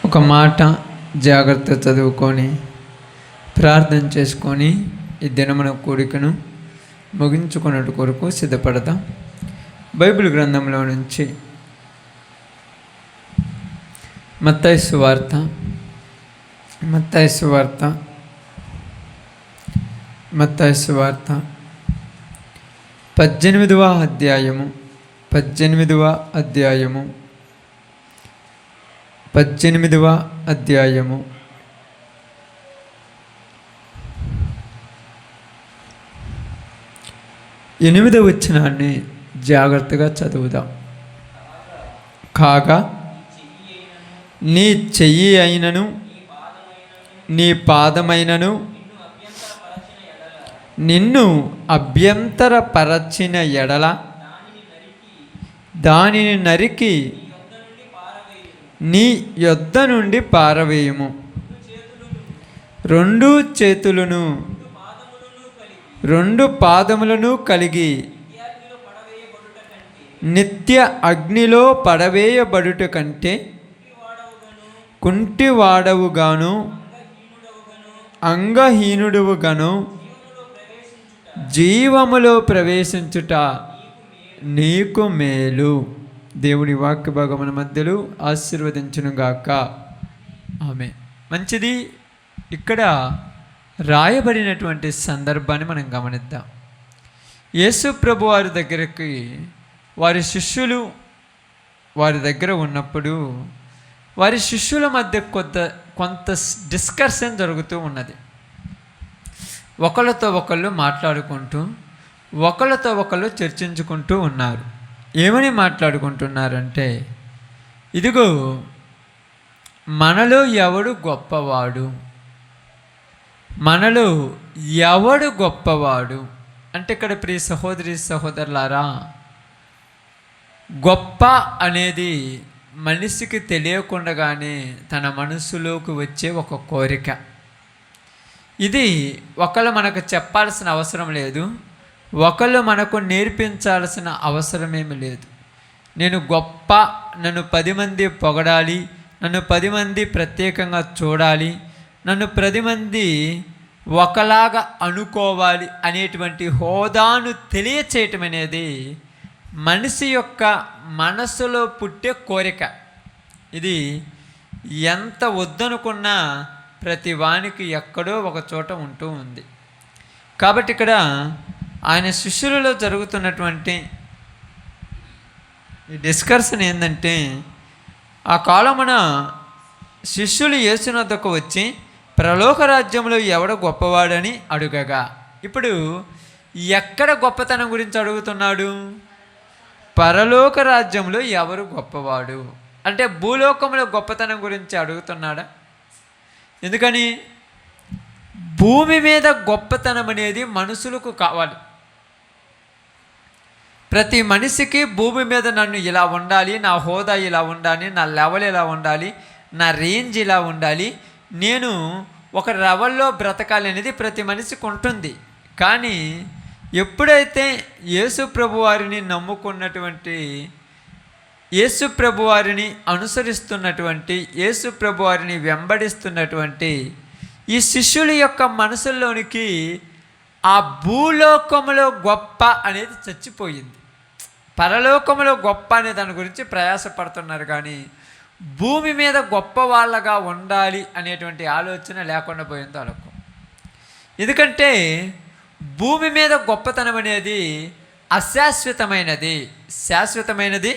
ఒక మాట జాగ్రత్త చదువుకొని ప్రార్థన చేసుకొని ఈ దినమున కూడికను ముగించుకున్నట్టు కొరకు సిద్ధపడదాం. బైబిల్ గ్రంథంలో నుంచి మత్తయి సువార్త 18వ అధ్యాయము 8వ వచనాన్ని జాగ్రత్తగా చదువుదాం. కాగా నీ చెయ్యి అయినను నీ పాదమైనను నిన్ను అభ్యంతరపరచిన ఎడల దానిని నరికి నీ యొద్ద నుండి పారవేయుము. 2 చేతులను 2 పాదములను కలిగి నిత్య అగ్నిలో పడవేయబడుట కంటే కుంటివాడవుగాను అంగహీనుడువుగాను జీవములో ప్రవేశించుట నీకు మేలు. దేవుని వాక్య భాగముల మధ్యలో ఆశీర్వదించునుగాక. ఆమె మంచిది. ఇక్కడ రాయబడినటువంటి సందర్భాన్ని మనం గమనిద్దాం. యేసు ప్రభు వారి దగ్గరికి వారి శిష్యులు వారి దగ్గర ఉన్నప్పుడు వారి శిష్యుల మధ్య కొంత డిస్కషన్ జరుగుతూ ఉన్నది. ఒకళ్ళతో ఒకళ్ళు మాట్లాడుకుంటూ ఒకళ్ళతో ఒకళ్ళు చర్చించుకుంటూ ఉన్నారు. ఏమని మాట్లాడుకుంటున్నారంటే, ఇదిగో మనలో ఎవడు గొప్పవాడు, మనలో ఎవడు గొప్పవాడు అంటే ఇక్కడ ప్రియ సహోదరి సహోదరులారా, గొప్ప అనేది మనిషికి తెలియకుండానే తన మనసులోకి వచ్చే ఒక కోరిక. ఇది ఒకళ్ళు మనకు చెప్పాల్సిన అవసరం లేదు, ఒకళ్ళు మనకు నేర్పించాల్సిన అవసరమేమి లేదు. నేను గొప్ప, నన్ను 10 మంది పొగడాలి, నన్ను 10 మంది ప్రత్యేకంగా చూడాలి, నన్ను 10 మంది ఒకలాగా అనుకోవాలి అనేటువంటి హోదాను తెలియచేయటం అనేది మనిషి యొక్క మనసులో పుట్టే కోరిక. ఇది ఎంత వద్దనుకున్నా ప్రతి వానికి ఎక్కడో ఒక చోట ఉంటూ ఉంది. కాబట్టి ఇక్కడ ఆయన శిష్యులలో జరుగుతున్నటువంటి ఈ డిస్కషన్ ఏంటంటే, ఆ కాలమున శిష్యులు యేసు వద్దకు వచ్చి పరలోక రాజ్యంలో ఎవడ గొప్పవాడని అడుగగా, ఇప్పుడు ఎక్కడ గొప్పతనం గురించి అడుగుతున్నాడు? పరలోక రాజ్యంలో ఎవరు గొప్పవాడు అంటే భూలోకంలో గొప్పతనం గురించి అడుగుతున్నాడా? ఎందుకని? భూమి మీద గొప్పతనం అనేది మనుషులకు కావాలి. ప్రతి మనిషికి భూమి మీద నన్ను ఇలా ఉండాలి, నా హోదా ఇలా ఉండాలి, నా లెవెల్ ఇలా ఉండాలి, నా రేంజ్ ఇలా ఉండాలి, నేను ఒక లెవెల్లో బ్రతకాలి అనేది ప్రతి మనిషికి ఉంటుంది. కానీ ఎప్పుడైతే యేసు ప్రభు వారిని నమ్ముకున్నటువంటి, యేసు ప్రభు వారిని అనుసరిస్తున్నటువంటి, యేసు ప్రభు వారిని వెంబడిస్తున్నటువంటి ఈ శిష్యుల యొక్క మనసుల్లోనికి ఆ భూలోకములో గొప్ప అనేది చచ్చిపోయింది. పరలోకములో గొప్ప అనే దాని గురించి ప్రయాసపడుతున్నారు, కానీ భూమి మీద గొప్ప వాళ్ళగా ఉండాలి అనేటువంటి ఆలోచన లేకుండా పోయింది వాళ్ళకు. ఎందుకంటే భూమి మీద గొప్పతనం అనేది అశాశ్వతమైనది. శాశ్వతమైనది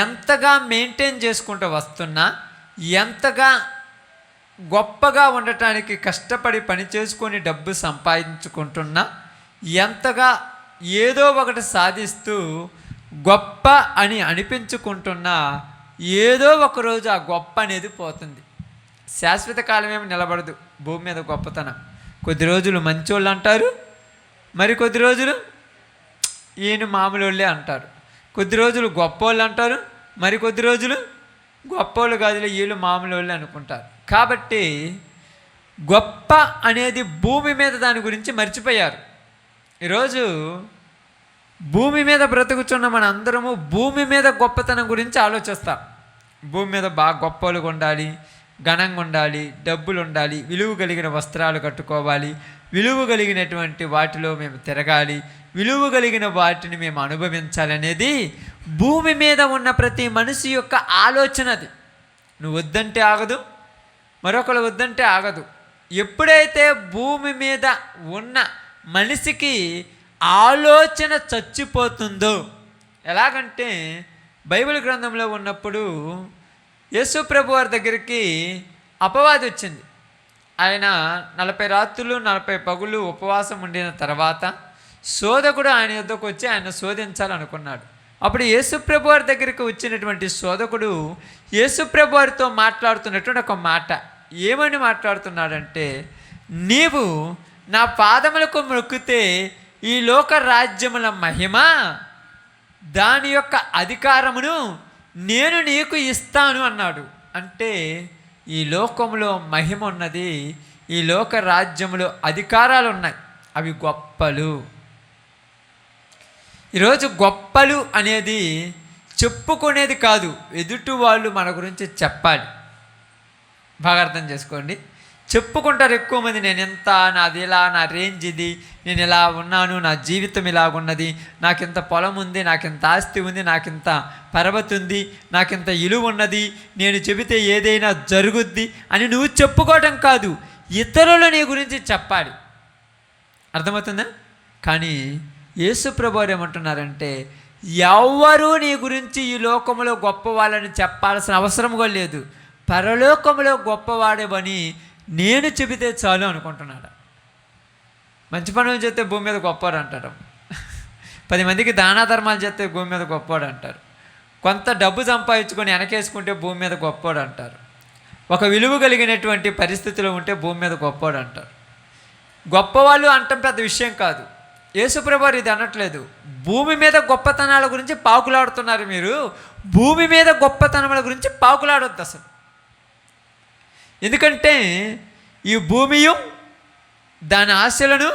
ఎంతగా మెయింటైన్ చేసుకుంటూ వస్తున్నా, ఎంతగా గొప్పగా ఉండటానికి కష్టపడి పని చేసుకొని డబ్బు సంపాదించుకుంటున్నా, ఎంతగా ఏదో ఒకటి సాధిస్తూ గొప్ప అని అనిపించుకుంటున్నా, ఏదో ఒకరోజు ఆ గొప్ప అనేది పోతుంది. శాశ్వత కాలం ఏమి నిలబడదు భూమి మీద గొప్పతనం. కొద్ది రోజులు మంచోళ్ళు అంటారు, మరి కొద్ది రోజులు ఈయన మామూలు వాళ్ళే అంటారు. కొద్ది రోజులు గొప్పోళ్ళు అంటారు, మరి కొద్ది రోజులు గొప్పోళ్ళు కాదులే వీళ్ళు మామూలు వాళ్ళు అనుకుంటారు. కాబట్టి గొప్ప అనేది భూమి మీద దాని గురించి మర్చిపోయారు. ఈరోజు భూమి మీద బ్రతుకుతున్న మన అందరము భూమి మీద గొప్పతనం గురించి ఆలోచిస్తాం. భూమి మీద బాగా గొప్పలుగా ఉండాలి, ఘనంగా ఉండాలి, డబ్బులు ఉండాలి, విలువ కలిగిన వస్త్రాలు కట్టుకోవాలి, విలువ కలిగినటువంటి వాటిలో మేము తిరగాలి, విలువ కలిగిన వాటిని మేము అనుభవించాలనేది భూమి మీద ఉన్న ప్రతి మనిషి యొక్క ఆలోచన. అది నువ్వు వద్దంటే ఆగదు, మరొకరు వద్దంటే ఆగదు. ఎప్పుడైతే భూమి మీద ఉన్న మనిషికి ఆలోచన చచ్చిపోతుందో, ఎలాగంటే బైబిల్ గ్రంథంలో ఉన్నప్పుడు యేసు ప్రభు వారి దగ్గరికి అపవాది వచ్చింది. ఆయన 40 రాత్రులు 40 పగులు ఉపవాసం ఉండిన తర్వాత శోధకుడు ఆయన యొద్దకు వచ్చి ఆయన శోధించాలనుకున్నాడు. అప్పుడు యేసుప్రభు వారి దగ్గరికి వచ్చినటువంటి శోధకుడు యేసుప్రభు వారితో మాట్లాడుతున్నటువంటి ఒక మాట, ఏమని మాట్లాడుతున్నాడంటే, నీవు నా పాదములకు మొక్కితే ఈ లోక రాజ్యముల మహిమ దాని యొక్క అధికారమును నేను నీకు ఇస్తాను అన్నాడు. అంటే ఈ లోకంలో మహిమ ఉన్నది, ఈ లోక రాజ్యములో అధికారాలు ఉన్నాయి, అవి గొప్పలు. ఈరోజు గొప్పలు అనేది చెప్పుకునేది కాదు, ఎదుటి వాళ్ళు మన గురించి చెప్పాలి. బాగా అర్థం చేసుకోండి. చెప్పుకుంటారు ఎక్కువ మంది, నేను ఎంత, నాది ఇలా, నా రేంజ్ ఇది, నేను ఇలా ఉన్నాను, నా జీవితం ఇలాగున్నది, నాకింత పొలం ఉంది, నాకింత ఆస్తి ఉంది, నాకింత పర్వతం ఉంది, నాకింత ఇలువ ఉన్నది, నేను చెబితే ఏదైనా జరుగుద్ది అని నువ్వు చెప్పుకోవటం కాదు, ఇతరులు నీ గురించి చెప్పాలి. అర్థమవుతుందా? కానీ యేసు ప్రభువారు ఏమంటున్నారంటే, ఎవ్వరూ నీ గురించి ఈ లోకంలో గొప్ప వాళ్ళని చెప్పాల్సిన అవసరం కూడా లేదు, పరలోకంలో గొప్పవాడేవని నేను చెబితే చాలు అనుకుంటున్నాడు. మంచి పనులు చేస్తే భూమి మీద గొప్పవాడు అంటారు, 10 మందికి దానా ధర్మాలు చేస్తే భూమి మీద గొప్పవాడు అంటారు, కొంత డబ్బు సంపాదించుకొని వెనకేసుకుంటే భూమి మీద గొప్పవాడు అంటారు, ఒక విలువ కలిగినటువంటి పరిస్థితిలో ఉంటే భూమి మీద గొప్పవాడు అంటారు. గొప్పవాళ్ళు అంటాం పెద్ద విషయం కాదు. యేసుప్రభువారు ఇది అనట్లేదు. భూమి మీద గొప్పతనాల గురించి పాకులాడుతున్నారు మీరు, భూమి మీద గొప్పతనముల గురించి పాకులాడొద్దు అసలు. ఎందుకంటే ఈ భూమియు దాని ఆశలను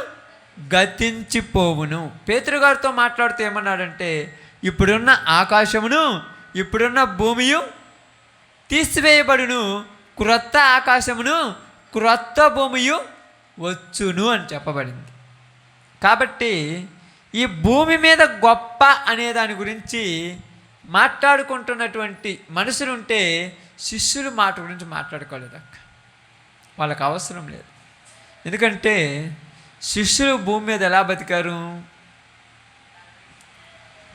గతించిపోవును. పేతురు గారితో మాట్లాడుతూ ఏమన్నాడంటే, ఇప్పుడున్న ఆకాశమును ఇప్పుడున్న భూమియు తీసివేయబడును, క్రొత్త ఆకాశమును క్రొత్త భూమియు వచ్చును అని చెప్పబడింది. కాబట్టి ఈ భూమి మీద గొప్ప అనే దాని గురించి మాట్లాడుకుంటున్నటువంటి మనుషులు ఉంటే శిష్యులు మాట గురించి మాట్లాడుకోలేదు అక్క, వాళ్ళకి అవసరం లేదు. ఎందుకంటే శిష్యులు భూమి మీద ఎలా బతికారు,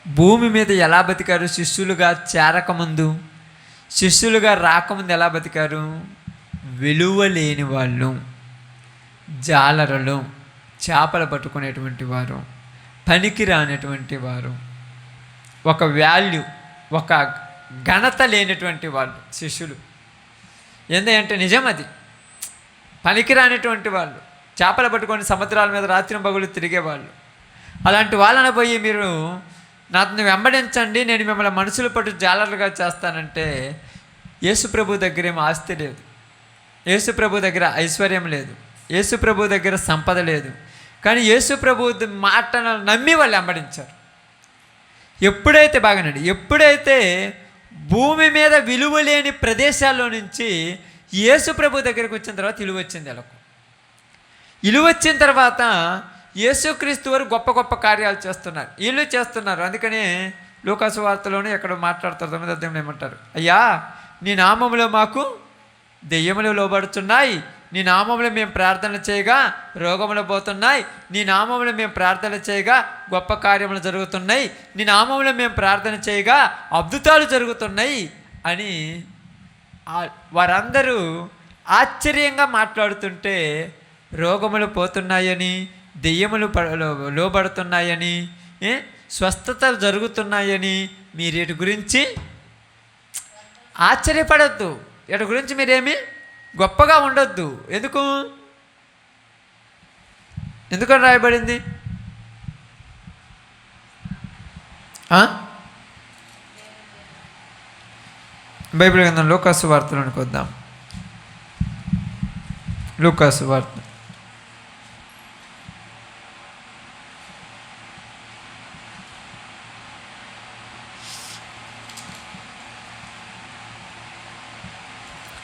భూమి మీద ఎలా బతికారు, శిష్యులుగా చేరకముందు, శిష్యులుగా రాకముందు ఎలా బతికారు? విలువ లేని వాళ్ళు, జాలరులు, చేపలు పట్టుకునేటువంటి వారు, పనికి రానటువంటి వారు, ఒక వాల్యూ, ఒక ఘనత లేనటువంటి వాళ్ళు శిష్యులు. ఏంటంటే నిజం, అది పనికి రానటువంటి వాళ్ళు, చేపలు పట్టుకొని సముద్రాల మీద రాత్రి పగులు తిరిగేవాళ్ళు. అలాంటి వాళ్ళని పోయి మీరు నాతో వెంబడించండి, నేను మిమ్మల్ని మనుషులు పట్టు జాలర్లుగా చేస్తానంటే, యేసు ప్రభు దగ్గర ఏమో ఆస్తి లేదు, యేసు ప్రభు దగ్గర ఐశ్వర్యం లేదు, యేసు ప్రభు దగ్గర సంపద లేదు, కానీ యేసు ప్రభు మాటను నమ్మి వాళ్ళు వెంబడించారు. ఎప్పుడైతే బాగానండి, ఎప్పుడైతే భూమి మీద విలువ లేని ప్రదేశాల్లో నుంచి యేసు ప్రభు దగ్గరికి వచ్చిన తర్వాత ఇలువ వచ్చింది. ఎలకు ఇలువ వచ్చిన తర్వాత యేసుక్రీస్తు వారు గొప్ప గొప్ప కార్యాలు చేస్తున్నారు, వీళ్ళు చేస్తున్నారు. అందుకనే లూకాసు వార్తలోనే ఎక్కడ మాట్లాడతారు, 9వ అధ్యాయంలో ఏమంటారు, అయ్యా నీ నామములో మాకు దెయ్యములు లోబడుతున్నాయి, నీ నామములో మేము ప్రార్థన చేయగా రోగములు పోతున్నాయి, నీ నామములో మేము ప్రార్థన చేయగా గొప్ప కార్యములు జరుగుతున్నాయి, నీ నామములో మేము ప్రార్థన చేయగా అద్భుతాలు జరుగుతున్నాయి అని వారందరూ ఆశ్చర్యంగా మాట్లాడుతుంటే, రోగములు పోతున్నాయని, దెయ్యములు లోబడుతున్నాయని, స్వస్థతలు జరుగుతున్నాయని మీరు వీటి గురించి ఆశ్చర్యపడద్దు, వీటి గురించి మీరేమి గొప్పగా ఉండొద్దు. ఎందుకని రాయబడింది? బైబిల్ గ్రంథం లూకాసు వార్తలోనికి వద్దాం. లూకాసు వార్త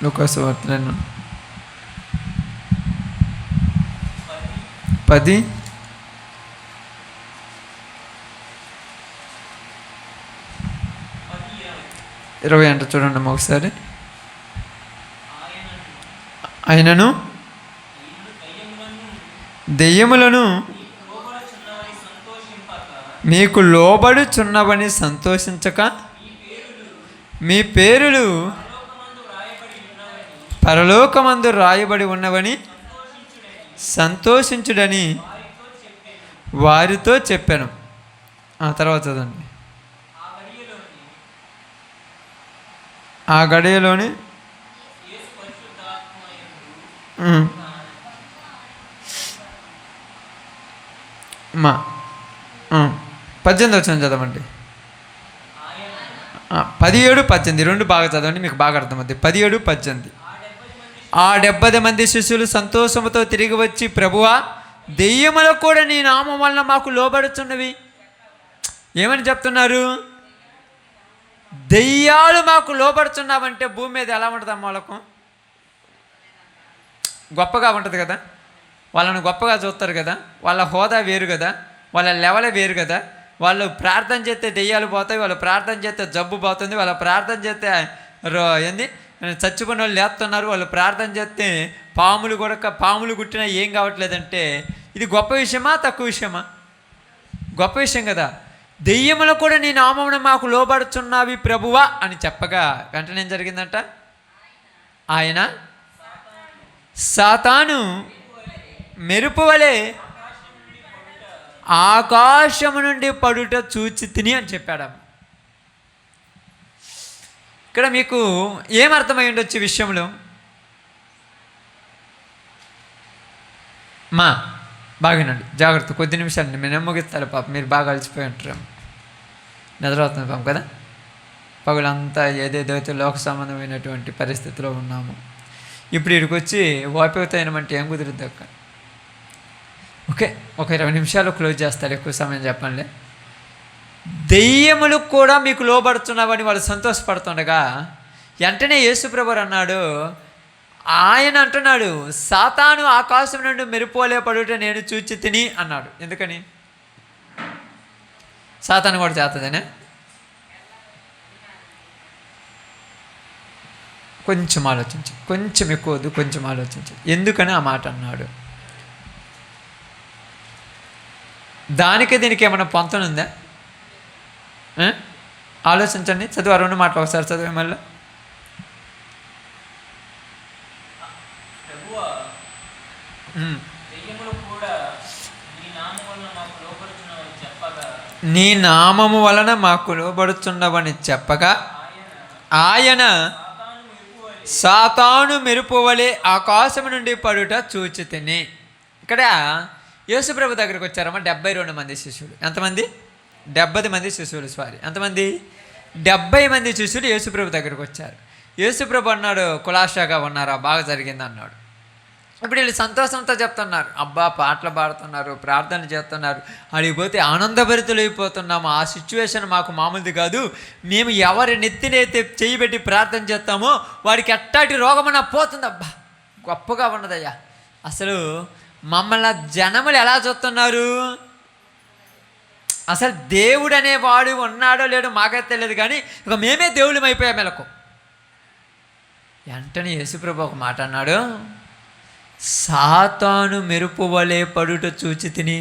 లూకాసు వార్త 10 20 అంట చూడండి ఒకసారి. ఆయనను దెయ్యములను మీకు లోబడుచున్నవని సంతోషించక మీ పేరులు పరలోకమందు రాయబడి ఉన్నవని సంతోషించుడని వారితో చెప్పాను. ఆ తర్వాత చదండి. ఆ గడియలోని మా 18 వచ్చిన చదవండి. 17, 18 రెండు బాగా చదవండి, మీకు బాగా అర్థమవుతుంది. 17, 18. ఆ 70 మంది శిష్యులు సంతోషంతో తిరిగి వచ్చి, ప్రభువా, దెయ్యములకు కూడా నీ నామం వలన మాకు లోబడుచున్నవి. ఏమని చెప్తున్నారు? దెయ్యాలు మాకు లోబడుచున్నావంటే భూమి మీద ఎలా ఉంటుందమ్మా? వాళ్ళకు గొప్పగా ఉంటుంది కదా, వాళ్ళను గొప్పగా చూస్తారు కదా, వాళ్ళ హోదా వేరు కదా, వాళ్ళ లెవెల్ వేరు కదా. వాళ్ళు ప్రార్థన చేస్తే దెయ్యాలు పోతాయి, వాళ్ళు ప్రార్థన చేస్తే జబ్బు పోతుంది, వాళ్ళ ప్రార్థన చేస్తే ఏంది చచ్చిపోయిన వాళ్ళు లేస్తున్నారు, వాళ్ళు ప్రార్థన చేస్తే పాములు కుట్టినా ఏం కావట్లేదంటే ఇది గొప్ప విషయమా తక్కువ విషయమా? గొప్ప విషయం కదా. దెయ్యములు కూడా నీ నామమున మాకు లోబడుచున్నావి ప్రభువా అని చెప్పగా వెంటనే ఏం జరిగిందంట? ఆయన సాతాను మెరుపు వలె ఆకాశము నుండి పడుట చూచి తిని అని చెప్పాడు. ఇక్కడ మీకు ఏమర్థమై ఉండొచ్చు విషయంలో? బాగానండి, జాగ్రత్త, కొద్ది నిమిషాలండి, నేను ముగిస్తాను పాప, మీరు బాగా అలసిపోయి ఉంటారు, నిద్రవుతుంది పాపం కదా. పగులంతా ఏదేదైతే లోక సంబంధమైనటువంటి పరిస్థితిలో ఉన్నాము. ఇప్పుడు ఇక్కడికి వచ్చి ఓపికతో అయినమంటే ఏం కుదురుద్ది అక్క? ఓకే, ఒక 20 నిమిషాలు క్లోజ్ చేస్తారు, ఎక్కువ సమయం చెప్పండి. దెయ్యములు కూడా మీకు లోబడుతున్నావని వాళ్ళు సంతోషపడుతుండగా వెంటనే యేసుప్రభువు అన్నాడు, ఆయన అంటున్నాడు, సాతాను ఆకాశం నుండి మెరుపోలే పడుట నేను చూచి తిని అన్నాడు. ఎందుకని? సాతాను కూడా చేస్తుందనే. కొంచెం ఆలోచించు, కొంచెం ఎక్కువ వద్దు, కొంచెం ఆలోచించు. ఎందుకని ఆ మాట అన్నాడు? దానికి దీనికి ఏమైనా పొంతనుందా? ఆలోచించండి. చదువు, 2 మాటలు ఒకసారి చదివే మళ్ళీ. నీ నామము వలన మాకు లోబడుచున్నవని చెప్పగా ఆయన సాతాను మెరుపు వలె ఆకాశం నుండి పడుట చూచి తిని. ఇక్కడ యేసుప్రభు దగ్గరికి వచ్చారమ్మా 72 మంది శిష్యులు. ఎంతమంది? 70 మంది శిష్యులు. ఎంతమంది? 70 మంది శిష్యులు యేసుప్రభు దగ్గరికి వచ్చారు. యేసుప్రభు అన్నాడు, కులాసాగా ఉన్నారా, బాగా జరిగింది అన్నాడు. ఇప్పుడు వీళ్ళు సంతోషంతో చెప్తున్నారు, అబ్బా పాటలు పాడుతున్నారు, ప్రార్థన చేస్తున్నారు, అడిగిపోతే ఆనందభరితులు అయిపోతున్నాము. ఆ సిచ్యువేషన్ మాకు మామూలుది కాదు. మేము ఎవరి నెత్తినైతే చేయి పెట్టి ప్రార్థన చేస్తామో వాడికి ఎట్టాటి రోగమన్నా పోతుంది. అబ్బా గొప్పగా ఉన్నదయ్యా. అసలు మమ్మల్ని జనములు ఎలా చూస్తున్నారు? అసలు దేవుడు అనేవాడు ఉన్నాడో లేడో మాకైతే తెలియదు, కానీ ఇక మేమే దేవుళ్ళం అయిపోయాం మెలకు. వెంటనే యేసుప్రభు ఒక మాట అన్నాడు, సాతాను మెరుపు వలె పడుట చూచి తిని.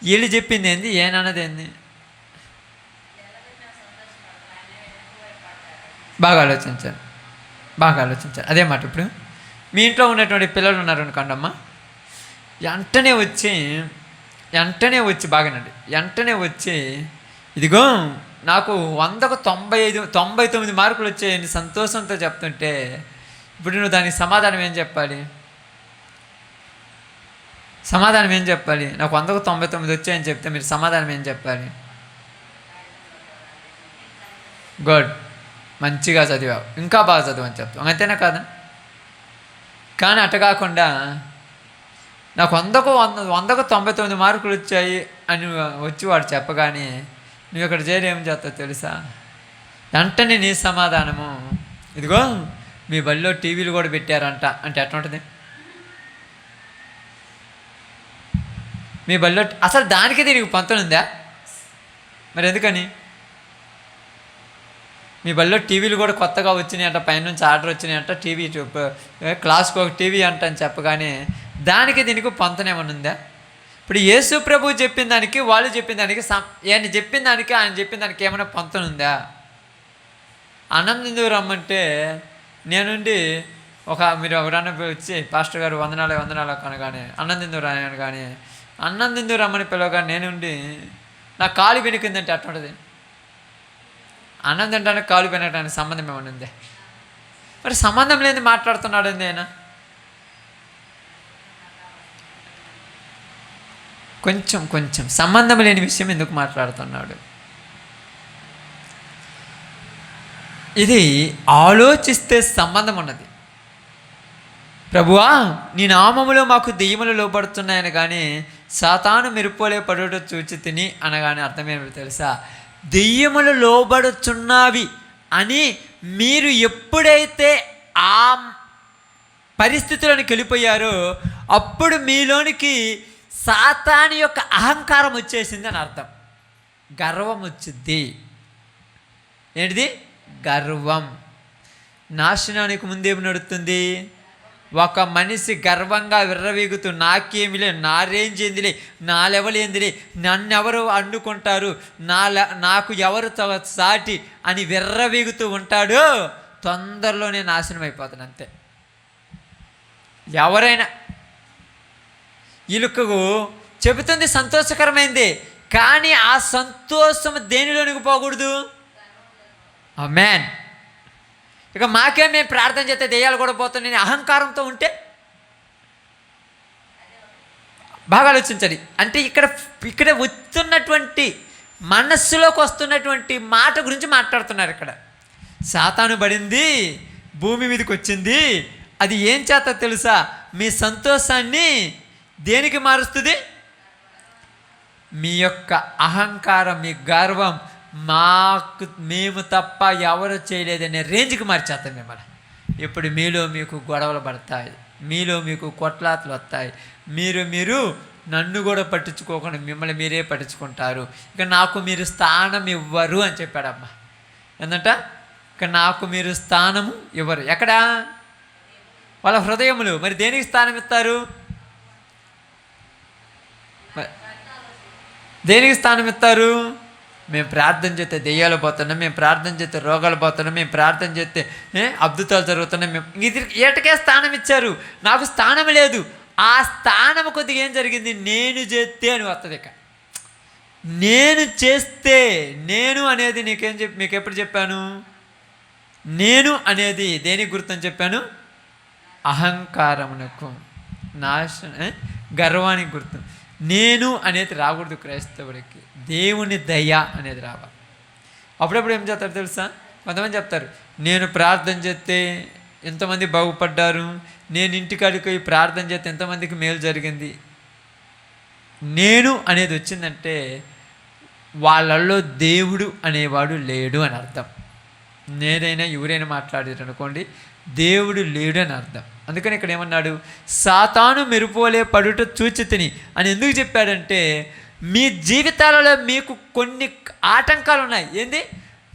వీళ్ళు చెప్పింది ఏంది, ఏనన్నది ఏంది? బాగా ఆలోచించారు. అదే మాట. ఇప్పుడు మీ ఇంట్లో ఉన్నటువంటి పిల్లలు ఉన్నారు అనుకోండి అమ్మ, వెంటనే వచ్చి బాగానండి, వెంటనే వచ్చి ఇదిగో నాకు 100కు 99 మార్కులు వచ్చాయని సంతోషంతో చెప్తుంటే ఇప్పుడు నువ్వు దానికి సమాధానం ఏం చెప్పాలి? నాకు 100కు 99 వచ్చాయని చెప్తే మీరు సమాధానం ఏం చెప్పాలి? గుడ్, మంచిగా చదివావు, ఇంకా బాగా చదువు అని చెప్తావు, అంతేనా కాదా? కానీ అట్ట కాకుండా నాకు 100కు 99 మార్కులు వచ్చాయి అని వచ్చి వాడు చెప్పగానే నువ్వు ఇక్కడ చేరి ఏం చేస్తావు తెలుసా? వెంటనే నీ సమాధానము, ఇదిగో మీ బడిలో టీవీలు కూడా పెట్టారంట అంటే ఎట్లా ఉంటుంది? మీ బడిలో అసలు దానికి దీనికి పొంతన ఉందా? మరి ఎందుకని? మీ బడిలో టీవీలు కూడా కొత్తగా వచ్చినాయంట, పైనుంచి ఆర్డర్ వచ్చినాయంట, టీవీ క్లాస్కి ఒక టీవీ అంట అని చెప్పగానే దానికి దీనికి పొంతన ఏమైనా ఉందా? ఇప్పుడు యేసు ప్రభు చెప్పిన దానికి వాళ్ళు చెప్పిన దానికి ఆయన చెప్పిన దానికి ఆయన చెప్పిన దానికి ఏమైనా పొంతన ఉందా? అన్నం తిందుకు రమ్మంటే నేనుండి మీరు ఎవరన్నా వచ్చి పాస్టర్ గారు వందనాలు అనగానే అన్నం తిందుకు అనగానే అన్నం తిందుకు రమ్మని పిలవగా నేనుండి నా కాలు వెనుకుందంటే అట్లుంటుంది. అన్నం తినడానికి కాలు పెనడానికి సంబంధం ఏమైనా ఉంది? మరి సంబంధం లేని మాట్లాడుతున్నాడు అండి ఆయన. కొంచెం సంబంధం లేని విషయం ఎందుకు మాట్లాడుతున్నాడు? ఇది ఆలోచిస్తే సంబంధం ఉన్నది. ప్రభువా, నీ నామములో మాకు దెయ్యములు లోబడుతున్నాయని కానీ సాతాను మెరుపోలే పడుట చూచి తిని అనగానే అర్థమేమిటో తెలుసా? దెయ్యములు లోబడుచున్నవి అని మీరు ఎప్పుడైతే ఆ పరిస్థితులను వెళ్ళిపోయారో అప్పుడు మీలోనికి సాతాను యొక్క అహంకారం వచ్చేసింది అని అర్థం. గర్వం వచ్చింది. ఏంటిది? గర్వం. నాశనానికి ముందేమి నడుస్తుంది? ఒక మనిషి గర్వంగా విర్రవీగుతూ నాకేమిలే, నా రేంజ్ ఏందిలే, నా లెవెల్ ఏందిలే, నన్నెవరు అడ్డుకుంటారు, నాకు ఎవరు సాటి అని విర్రవీగుతూ ఉంటాడు. తొందరలోనే నాశనం అయిపోతాను అంతే. ఎవరైనా వీళ్ళకు చెబుతుంది సంతోషకరమైంది, కానీ ఆ సంతోషం దేనిలోనికి పోకూడదు? ఆమేన్. ఇక మేము ప్రార్థన చేస్తే దెయ్యాలు కూడా పోతున్నాయి అహంకారంతో ఉంటే బాగా ఆలోచించాలి. అంటే ఇక్కడ వస్తున్నటువంటి మనస్సులోకి వస్తున్నటువంటి మాట గురించి మాట్లాడుతున్నారు. ఇక్కడ సాతాను పడింది, భూమి మీదకి వచ్చింది. అది ఏం చేత తెలుసా? మీ సంతోషాన్ని దేనికి మారుస్తుంది? మీ యొక్క అహంకారం, మీ గర్వం, మేము తప్ప ఎవరు చేయలేదనే రేంజ్కి మార్చేస్తాం మిమ్మల్ని. ఇప్పుడు మీలో మీకు గొడవలు పడతాయి, మీలో మీకు కొట్లాట్లు వస్తాయి. మీరు నన్ను కూడా పట్టించుకోకుండా మిమ్మల్ని మీరే పట్టించుకుంటారు. ఇక నాకు మీరు స్థానం ఇవ్వరు అని చెప్పాడమ్మా. ఏంటంట? ఇక నాకు మీరు స్థానము ఇవ్వరు. ఎక్కడా? వాళ్ళ హృదయములు. మరి దేనికి స్థానం ఇస్తారు? దేనికి స్థానం ఇస్తారు? మేము ప్రార్థన చేస్తే దెయ్యాలు పోతున్నాం, మేము ప్రార్థన చేస్తే రోగాలు పోతున్నాం, మేము ప్రార్థన చేస్తే అద్భుతాలు జరుగుతున్నాయి. మేము ఇది ఏటకే స్థానం ఇచ్చారు, నాకు స్థానం లేదు. ఆ స్థానం కొద్దిగా ఏం జరిగింది? నేను చేస్తే అని వస్తుంది. ఇక నేను చేస్తే, నేను అనేది మీకు ఎప్పుడు చెప్పాను? నేను అనేది దేనికి గుర్తని చెప్పాను? అహంకారమునకు, గర్వానికి గుర్తు. నేను అనేది రాకూడదు క్రైస్తవుడికి. దేవుని దయ అనేది రావాలి. అప్పుడప్పుడు ఏం చేస్తారు తెలుసా? కొంతమంది చెప్తారు, నేను ప్రార్థన చేస్తే ఎంతమంది బాగుపడ్డారు, నేను ఇంటికాడికి పోయి ప్రార్థన చేస్తే ఎంతమందికి మేలు జరిగింది. నేను అనేది వచ్చిందంటే వాళ్ళల్లో దేవుడు అనేవాడు లేడు అని అర్థం. నేనైనా ఎవరైనా మాట్లాడారు అనుకోండి, దేవుడు లేడు అని అర్థం. అందుకని ఇక్కడ ఏమన్నాడు? సాతాను మెరుపోలే పడుట చూచి తిని అని ఎందుకు చెప్పాడంటే, మీ జీవితాలలో మీకు కొన్ని ఆటంకాలు ఉన్నాయి. ఏంది?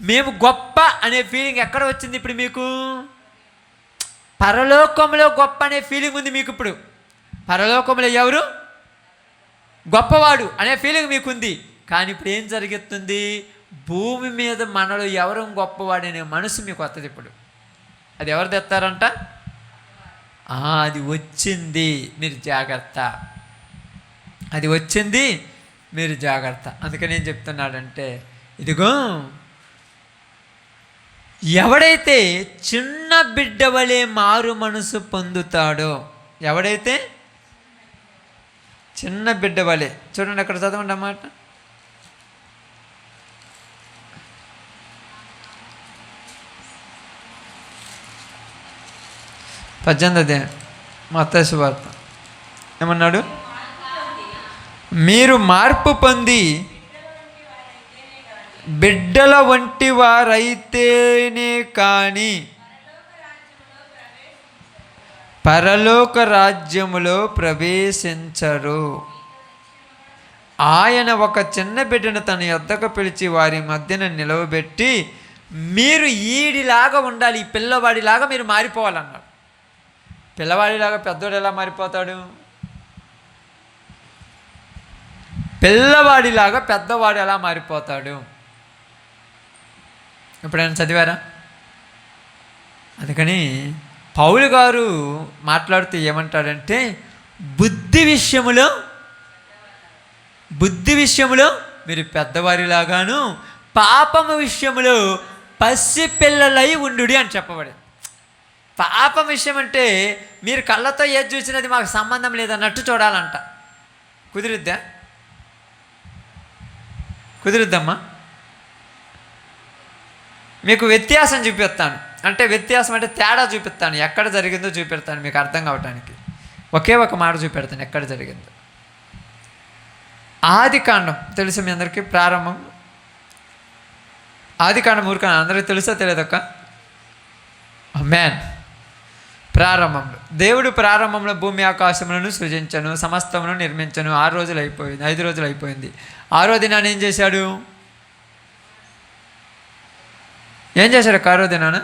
మేము గొప్ప అనే ఫీలింగ్ ఎక్కడ వచ్చింది? ఇప్పుడు మీకు పరలోకంలో గొప్ప అనే ఫీలింగ్ ఉంది మీకు. ఇప్పుడు పరలోకంలో ఎవరు గొప్పవాడు అనే ఫీలింగ్ మీకుంది. కానీ ఇప్పుడు ఏం జరుగుతుంది? భూమి మీద మనలో ఎవరు గొప్పవాడనే మనసు మీకు వస్తుంది. ఇప్పుడు అది ఎవరు తెస్తారంట? అది వచ్చింది, మీరు జాగ్రత్త. అది వచ్చింది, మీరు జాగ్రత్త. అందుకని ఏం చెప్తున్నాడంటే, ఇదిగో ఎవడైతే చిన్న బిడ్డ వలె మారు మనసు పొందుతాడో, ఎవడైతే చిన్న బిడ్డ వలె, చూడండి అక్కడ చదవండి అన్నమాట. పద్దెనిమిది మత్తయి సువార్త ఏమన్నాడు? మీరు మార్పు పొంది బిడ్డల వంటి వారైతేనే కానీ పరలోక రాజ్యములో ప్రవేశించరు. ఆయన ఒక చిన్న బిడ్డను తన యొద్దకు పిలిచి వారి మధ్యన నిలవబెట్టి, మీరు ఈడిలాగా ఉండాలి, ఈ పిల్లవాడిలాగా మీరు మారిపోవాలన్నాడు. పిల్లవాడిలాగా పెద్దోడు ఎలా మారిపోతాడు? పిల్లవాడిలాగా పెద్దవాడు ఎలా మారిపోతాడు? ఎప్పుడైనా చదివారా? అందుకని పౌలు గారు మాట్లాడుతూ ఏమంటాడంటే, బుద్ధి విషయములో మీరు పెద్దవారిలాగాను, పాపము విషయములో పసిపిల్లలై ఉండుడి అని చెప్పబడింది. పాపం విషయం అంటే మీరు కళ్ళతో ఏది చూసినది మాకు సంబంధం లేదన్నట్టు చూడాలంట. కుదురుద్దమ్మా? మీకు వ్యత్యాసం చూపిస్తాను. అంటే వ్యత్యాసం అంటే తేడా చూపిస్తాను, ఎక్కడ జరిగిందో చూపెడతాను మీకు అర్థం కావటానికి. ఒకే ఒక మాట చూపెడతాను ఎక్కడ జరిగిందో. ఆదికాండం తెలుసు మీ అందరికీ, ప్రారంభం. ఆదికాండం ఊరికన్నా అందరికీ తెలుసా తెలియదక్క? ఆమేన్. ప్రారంభంలో దేవుడు ప్రారంభంలో భూమి ఆకాశములను సృజించను, సమస్తమును నిర్మించను. 5 రోజులు అయిపోయింది. 6వ దినాన్ని ఏం చేశాడు? ఆరో దినాన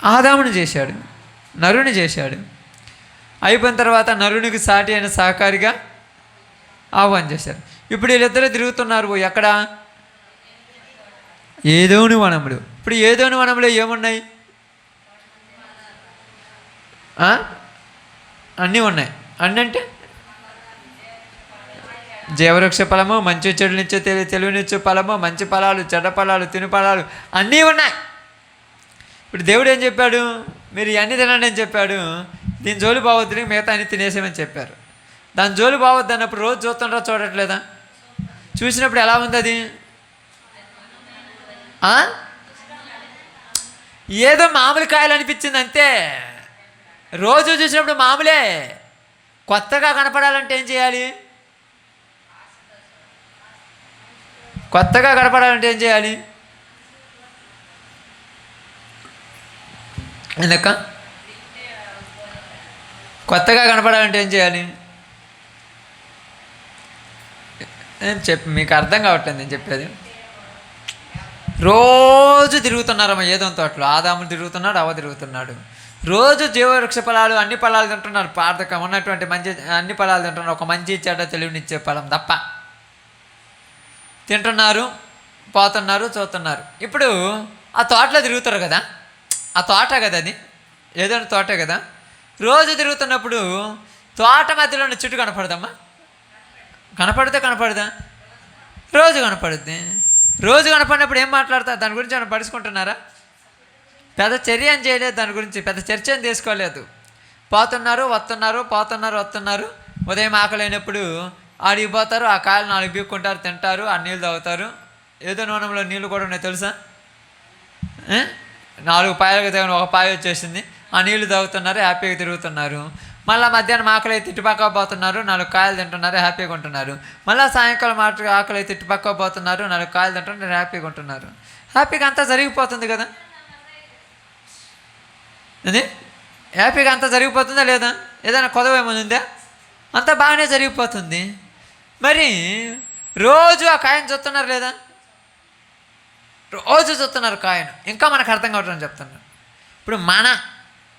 ఆదాముని చేశాడు, నరుని చేశాడు. అయిపోయిన తర్వాత నరునికి సాటి అయిన సహకారిగా ఆహ్వానం చేశారు. ఇప్పుడు వీళ్ళిద్దరూ తిరుగుతున్నారు ఎక్కడ? ఏదోని వనములు. ఇప్పుడు ఏదోని వనంలో ఏమున్నాయి? అన్నీ ఉన్నాయి. అన్నంటే జీవవృక్ష ఫలము, మంచి చెడునిచ్చే తెలివినిచ్చే ఫలము, మంచి ఫలాలు, చెడ్డ ఫలాలు, తిను ఫలాలు అన్నీ ఉన్నాయి. ఇప్పుడు దేవుడు ఏం చెప్పాడు? మీరు ఇవన్నీ తినండి అని చెప్పాడు. దీని జోలి బావద్దని మిగతా అన్ని తినేసేమని చెప్పారు. దాని జోలి బావద్దు అన్నప్పుడు రోజు చూస్తుండ్రా చూడట్లేదా? చూసినప్పుడు ఎలా ఉంది అది? ఏదో మామూలు కాయలు అనిపించింది అంతే. రోజు చూసినప్పుడు మామూలే. కొత్తగా కనపడాలంటే ఏం చేయాలి? ఎందుక కొత్తగా కనపడాలంటే ఏం చేయాలి? మీకు అర్థం కావట్లేదు నేను చెప్పేది. రోజు తిరుగుతున్నారమ్మా ఏదో తోటలో. ఆదాము తిరుగుతున్నాడు, అవ్వ తిరుగుతున్నాడు. రోజు జీవవృక్ష ఫలాలు, అన్ని ఫలాలు తింటున్నారు. పార్థకం ఉన్నటువంటి మంచి అన్ని ఫలాలు తింటున్నారు. ఒక మంచి చెడ్డ తెలివినిచ్చే ఫలం తప్ప తింటున్నారు, పోతున్నారు, చూస్తున్నారు. ఇప్పుడు ఆ తోటలో తిరుగుతారు కదా, ఆ తోట కదా అది, ఏదైనా తోటే కదా. రోజు తిరుగుతున్నప్పుడు తోట మధ్యలో ఉన్న చెట్టు కనపడదమ్మా? కనపడదా? రోజు కనపడుద్ది. రోజు కనపడినప్పుడు ఏం మాట్లాడతారు? దాని గురించి ఏమైనా పడుచుకుంటున్నారా? పెద్ద చర్య ఏం చేయలేదు, దాని గురించి పెద్ద చర్చ ఏం తీసుకోలేదు. పోతున్నారు, వస్తున్నారు. ఉదయం ఆకలైనప్పుడు ఆడికి పోతారు, ఆ కాయలు 4 బీక్కుంటారు, తింటారు, ఆ నీళ్ళు తాగుతారు. ఏదో నూనెలో నీళ్ళు కూడా ఉన్నాయి తెలుసా? 4 పాయలకు తగిన 1 పాయ వచ్చేసింది. ఆ నీళ్లు తాగుతున్నారు, హ్యాపీగా తిరుగుతున్నారు. మళ్ళీ మధ్యాహ్నం ఆకలి అయితే ఇటుపక్క పోతున్నారు, 4 కాయలు తింటున్నారు, హ్యాపీగా ఉంటున్నారు. మళ్ళీ సాయంకాలం ఆకలి అయితే ఇటుపక్క పోతున్నారు, 4 కాయలు తింటున్నారు, హ్యాపీగా ఉంటున్నారు. హ్యాపీగా అంతా జరిగిపోతుంది కదా. అది హ్యాపీగా అంతా జరిగిపోతుందా లేదా? ఏదైనా కొదవ ఏమైనా ఉందా? అంతా బాగానే జరిగిపోతుంది. మరి రోజు ఆ కాయను చూస్తున్నారు లేదా? రోజు చూస్తున్నారు కాయను. ఇంకా మనకు అర్థం కావట్లని చెప్తున్నాను. ఇప్పుడు మన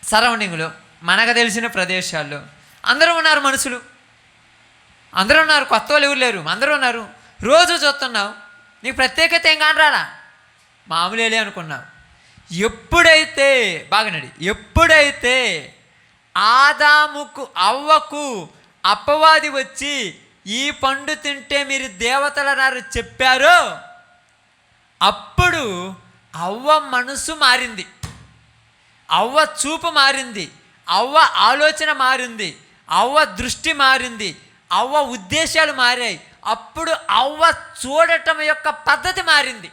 సరౌండింగ్లో, మనకు తెలిసిన ప్రదేశాల్లో అందరూ ఉన్నారు, మనుషులు అందరూ ఉన్నారు, కొత్త వాళ్ళు ఎవరు లేరు, అందరూ ఉన్నారు. రోజు చూస్తున్నావు, నీకు ప్రత్యేకత ఏం కానరాలా, మామూలేలే అనుకున్నావు. ఎప్పుడైతే ఆదాముకు అవ్వకు అపవాది వచ్చి ఈ పండు తింటే మీరు దేవతలన్నారు చెప్పారో, అప్పుడు అవ్వ మనసు మారింది, అవ్వ చూపు మారింది, అవ్వ ఆలోచన మారింది, అవ్వ దృష్టి మారింది, అవ్వ ఉద్దేశాలు మారాయి. అప్పుడు అవ్వ చూడటం యొక్క పద్ధతి మారింది.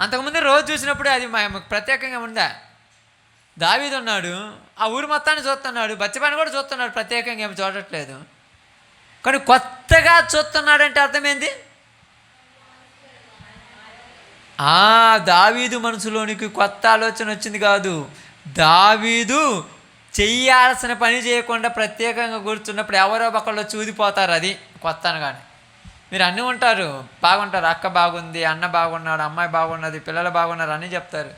అంతకుముందు రోజు చూసినప్పుడు అది ప్రత్యేకంగా ఉందా? దావీదు ఉన్నాడు, ఆ ఊరు మొత్తాన్ని చూస్తున్నాడు, బచ్చపాని కూడా చూస్తున్నాడు, ప్రత్యేకంగా ఏమి చూడట్లేదు. కానీ కొత్తగా చూస్తున్నాడంటే అర్థమైంది. దావీదు మనసులోనికి కొత్త ఆలోచన వచ్చింది కాదు, దావీదు చెయ్యాల్సిన పని చేయకుండా ప్రత్యేకంగా కూర్చున్నప్పుడు ఎవరో ఒకళ్ళు చూదిపోతారు. అది కొత్త అనగానే మీరు అన్నీ ఉంటారు, బాగుంటారు, అక్క బాగుంది, అన్న బాగున్నాడు, అమ్మాయి బాగున్నది, పిల్లలు బాగున్నారు అని చెప్తారు.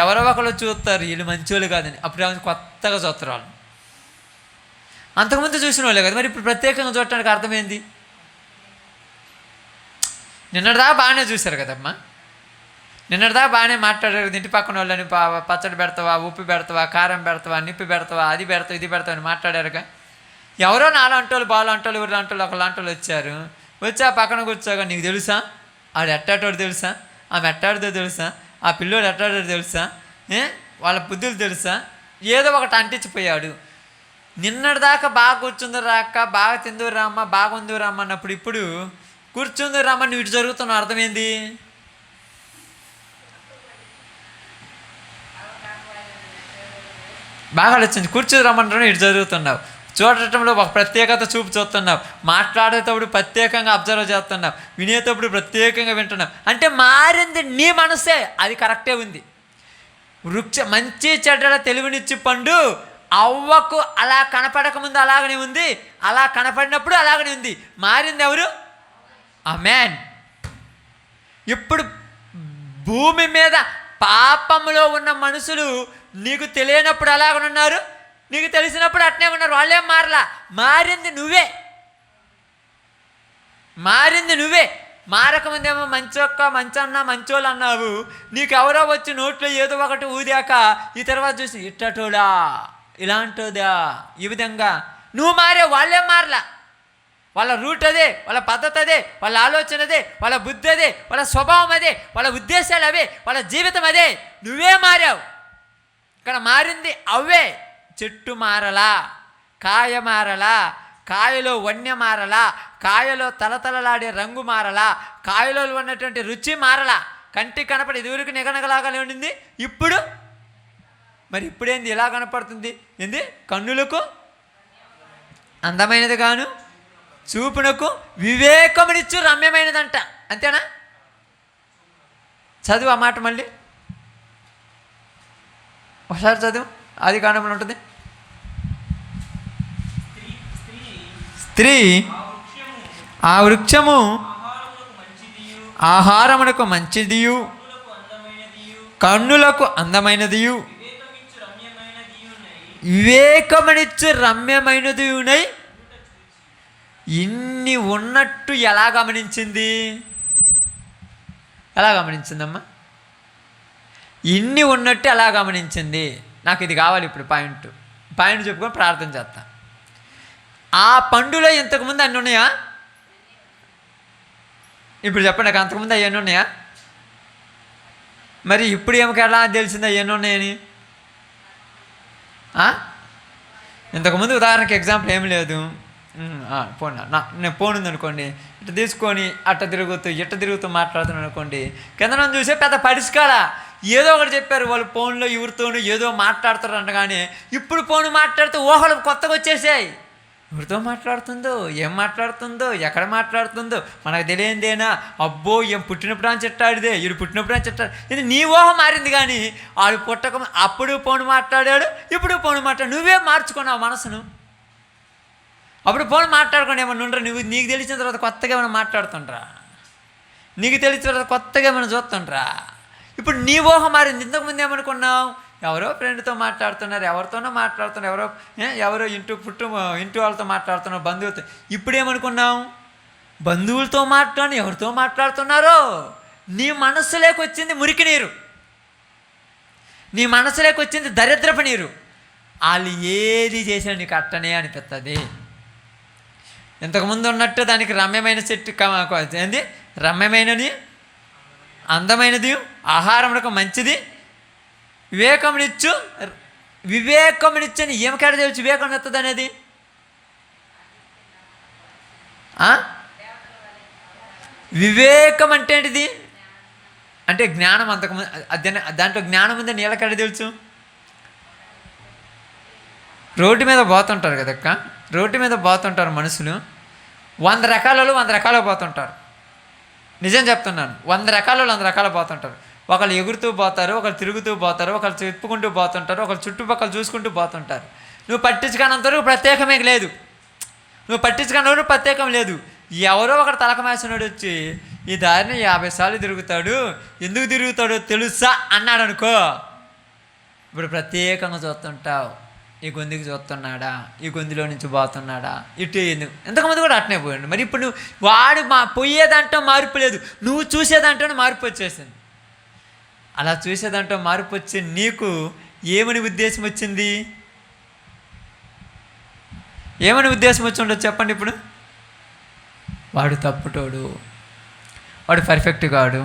ఎవరో ఒకళ్ళు చూస్తారు వీళ్ళు మంచోళ్ళు కాదని, అప్పుడు ఏమైనా కొత్తగా చూస్తారు వాళ్ళు. అంతకుముందు చూసిన వాళ్ళే కదా, మరి ఇప్పుడు ప్రత్యేకంగా చూడటానికి అర్థమైంది. నిన్నటిదాకా బాగానే చూశారు కదమ్మా, నిన్నటిదాకా బాగానే మాట్లాడారు. ఇంటి పక్కన వాళ్ళని పచ్చడి పెడతావా, ఉప్పు పెడతావా, కారం పెడతావా, నిప్పి పెడతావా, అది పెడతావు, ఇది పెడతావు అని మాట్లాడారుగా. ఎవరో నాలంటోళ్ళు, బాలంటోళ్ళు, ఊరు లాంటోళ్ళు, ఒకళ్ళంటోళ్ళు వచ్చారు. వచ్చి ఆ పక్కన కూర్చోగా నీకు తెలుసా ఆడు ఎట్టాటోడు తెలుసా, ఆమె ఎట్టాడిదో తెలుసా, ఆ పిల్లోడు ఎట్టాడో తెలుసా, వాళ్ళ బుద్ధులు తెలుసా, ఏదో ఒకటి అంటించిపోయాడు. నిన్నటిదాకా బాగా కూర్చుందో రాక్క, బాగా తిందురు రామ్మ, బాగుందో రామ్మ అన్నప్పుడు ఇప్పుడు కూర్చుందో రామ్మ నువ్వు ఇటు జరుగుతున్నావు. అర్థమైంది? బాగా ఆలోచించి కూర్చొని రమ్మంటారు, ఇటు జరుగుతున్నావు. చూడటంలో ఒక ప్రత్యేకత చూపు చూస్తున్నావు, మాట్లాడేటప్పుడు ప్రత్యేకంగా అబ్జర్వ్ చేస్తున్నావు, వినేటప్పుడు ప్రత్యేకంగా వింటున్నావు. అంటే మారింది నీ మనసే, అది కరెక్టే ఉంది. మంచి చెడ్డల తెలివినిచ్చి పండు అవ్వకు అలా కనపడకముందు అలాగనే ఉంది, అలా కనపడినప్పుడు అలాగనే ఉంది. మారింది ఎవరు? ఆమేన్. ఇప్పుడు భూమి మీద పాపంలో ఉన్న మనుషులు నీకు తెలియనప్పుడు అలాగనున్నారు, నీకు తెలిసినప్పుడు అట్నే ఉన్నారు. వాళ్ళేం మారలా, మారింది నువ్వే. మారింది నువ్వే. మారకముందేమో మంచన్న మంచోళ్ళు అన్నావు, నీకు ఎవరో వచ్చి నోట్లో ఏదో ఒకటి ఊదాక ఈ తర్వాత చూసి ఇట్టటోడా, ఇలాంటోదా, ఈ విధంగా నువ్వు మారే. వాళ్ళేం మారలా. వాళ్ళ రూట్ అదే, వాళ్ళ పద్ధతి అదే, వాళ్ళ ఆలోచన అదే, వాళ్ళ బుద్ధి అదే, వాళ్ళ స్వభావం అదే, వాళ్ళ ఉద్దేశాలు అవే, వాళ్ళ జీవితం అదే. నువ్వే మారావు. ఇక్కడ మారింది అవే. చెట్టు మారలా, కాయ మారలా, కాయలో వన్య మారలా, కాయలో తలతలలాడే రంగు మారలా, కాయలో ఉన్నటువంటి రుచి మారలా. కంటికి కనపడి ఇదివరకు నిగనగలాగానే ఉండింది, ఇప్పుడు మరి ఇప్పుడేంది ఇలా కనపడుతుంది? ఏంది? కన్నులకు అందమైనది గాను, చూపునకు వివేకమునిచ్చు రమ్యమైనదంట. అంతేనా? చదువు ఆ మాట మళ్ళీ ఒకసారి చదువు. ఆది కాండంలో ఉంటుంది. స్త్రీ ఆ వృక్షము ఆహారమునకు మంచిదియు, కన్నులకు అందమైనదియు, వివేకమునిచ్చు రమ్యమైనదియునై ఇన్ని ఉన్నట్టు ఎలా గమనించింది? ఎలా గమనించిందమ్మా? ఇన్ని ఉన్నట్టు ఎలా గమనించింది? నాకు ఇది కావాలి. ఇప్పుడు పాయింట్ చెప్పుకొని ప్రార్థన చేస్తా. ఆ పండులో ఇంతకుముందు అన్నీ ఉన్నాయా? ఇప్పుడు చెప్పండి, నాకు అంతకుముందు అవన్నీ ఉన్నాయా? మరి ఇప్పుడు ఏమికి ఎలా తెలిసింది అవన్నీ ఉన్నాయని? ఇంతకుముందు ఉదాహరణకి ఎగ్జాంపుల్ ఏమి లేదు. నేను పోనుంది అనుకోండి, ఇట్లా తీసుకొని అట్ట తిరుగుతూ మాట్లాడుతున్నాను అనుకోండి, కింద చూసే పెద్ద పరిష్కార ఏదో ఒకటి చెప్పారు వాళ్ళు ఫోన్లో ఎవరితోనూ ఏదో మాట్లాడతారు అనగానే ఇప్పుడు ఫోన్ మాట్లాడితే ఊహలు కొత్తగా వచ్చేసాయి. ఎవరితో మాట్లాడుతుందో, ఏం మాట్లాడుతుందో, ఎక్కడ మాట్లాడుతుందో మనకు తెలియందేనా? అబ్బో ఏం పుట్టినప్పుడు అని చెట్టాడిదే, వీడు పుట్టినప్పుడు అని చెట్టాడు. ఇది నీ ఊహ మారింది. కానీ వాడు పుట్టక అప్పుడు ఫోన్ మాట్లాడాడు, ఇప్పుడు ఫోన్ మాట్లాడు. నువ్వే మార్చుకున్నావు మనసును. అప్పుడు ఫోన్ మాట్లాడుకోండి ఏమన్నా ఉండరా? నీకు తెలిసిన తర్వాత కొత్తగా ఏమైనా మాట్లాడుతుండ్రా? నీకు తెలిసిన తర్వాత కొత్తగా ఏమైనా చూస్తుండ్రా? ఇప్పుడు నీ ఊహ మారింది. ఇంతకుముందు ఏమనుకున్నావు? ఎవరో ఫ్రెండ్తో మాట్లాడుతున్నారు, ఎవరితోనో మాట్లాడుతున్నారు, ఎవరో ఇంటి వాళ్ళతో మాట్లాడుతున్నారు, బంధువులతో. ఇప్పుడు ఏమనుకున్నావు? బంధువులతో ఎవరితో మాట్లాడుతున్నారో నీ మనస్సులోకి వచ్చింది మురికి నీరు, నీ మనసులోకి వచ్చింది దరిద్రపు నీరు. వాళ్ళు ఏది చేసినా నీకు అట్టనే అనిపిస్తుంది. ఇంతకుముందు ఉన్నట్టు దానికి రమ్యమైన చెట్టు ఏంది? రమ్యమైనది, అందమైనది, ఆహారమునకు మంచిది, వివేకమునిచ్చని ఏమికాడ తెలుసు వివేకం ఎత్తది అనేది? వివేకం అంటే ఏంటిది? అంటే జ్ఞానం. అంతకుముందు దాంట్లో జ్ఞానం ఉందని నీళ్ళకాడ తెలుసు? రోడ్డు మీద పోతుంటారు కదక్క, రోడ్డు మీద పోతుంటారు మనుషులు. 100 రకాలలో 100 రకాలు పోతుంటారు. నిజం చెప్తున్నాను, 100 రకాలలో 100 రకాలు పోతుంటారు. ఒకళ్ళు ఎగురుతూ పోతారు, ఒకళ్ళు తిరుగుతూ పోతారు, ఒకళ్ళు చెప్పుకుంటూ పోతుంటారు, ఒకళ్ళు చుట్టుపక్కల చూసుకుంటూ పోతుంటారు. నువ్వు పట్టించుకున్నంతవరకు ప్రత్యేకమే లేదు. నువ్వు పట్టించుకున్నప్పుడు ప్రత్యేకం లేదు. ఎవరో ఒకటి తలకమేసినోడు వచ్చి ఈ దారిని 50 సార్లు తిరుగుతాడు, ఎందుకు తిరుగుతాడో తెలుసా అన్నాడు అనుకో, ఇప్పుడు ప్రత్యేకంగా చూస్తుంటావు. ఈ గొంతుకి చూస్తున్నాడా, ఈ గొంతులో నుంచి పోతున్నాడా, ఇటు ఎందుకు. ఎంతకుముందు కూడా అట్నే పోయాడు. మరి ఇప్పుడు నువ్వు వాడు పోయేదంటూ మార్పు లేదు, నువ్వు చూసేదంటూ మార్పు వచ్చేసింది. అలా చూసేదంటూ మార్పు వచ్చి నీకు ఏమని ఉద్దేశం వచ్చింది? ఏమని ఉద్దేశం వచ్చి ఉండదు చెప్పండి. ఇప్పుడు వాడు తప్పుటోడు, వాడు పర్ఫెక్ట్ కాదు,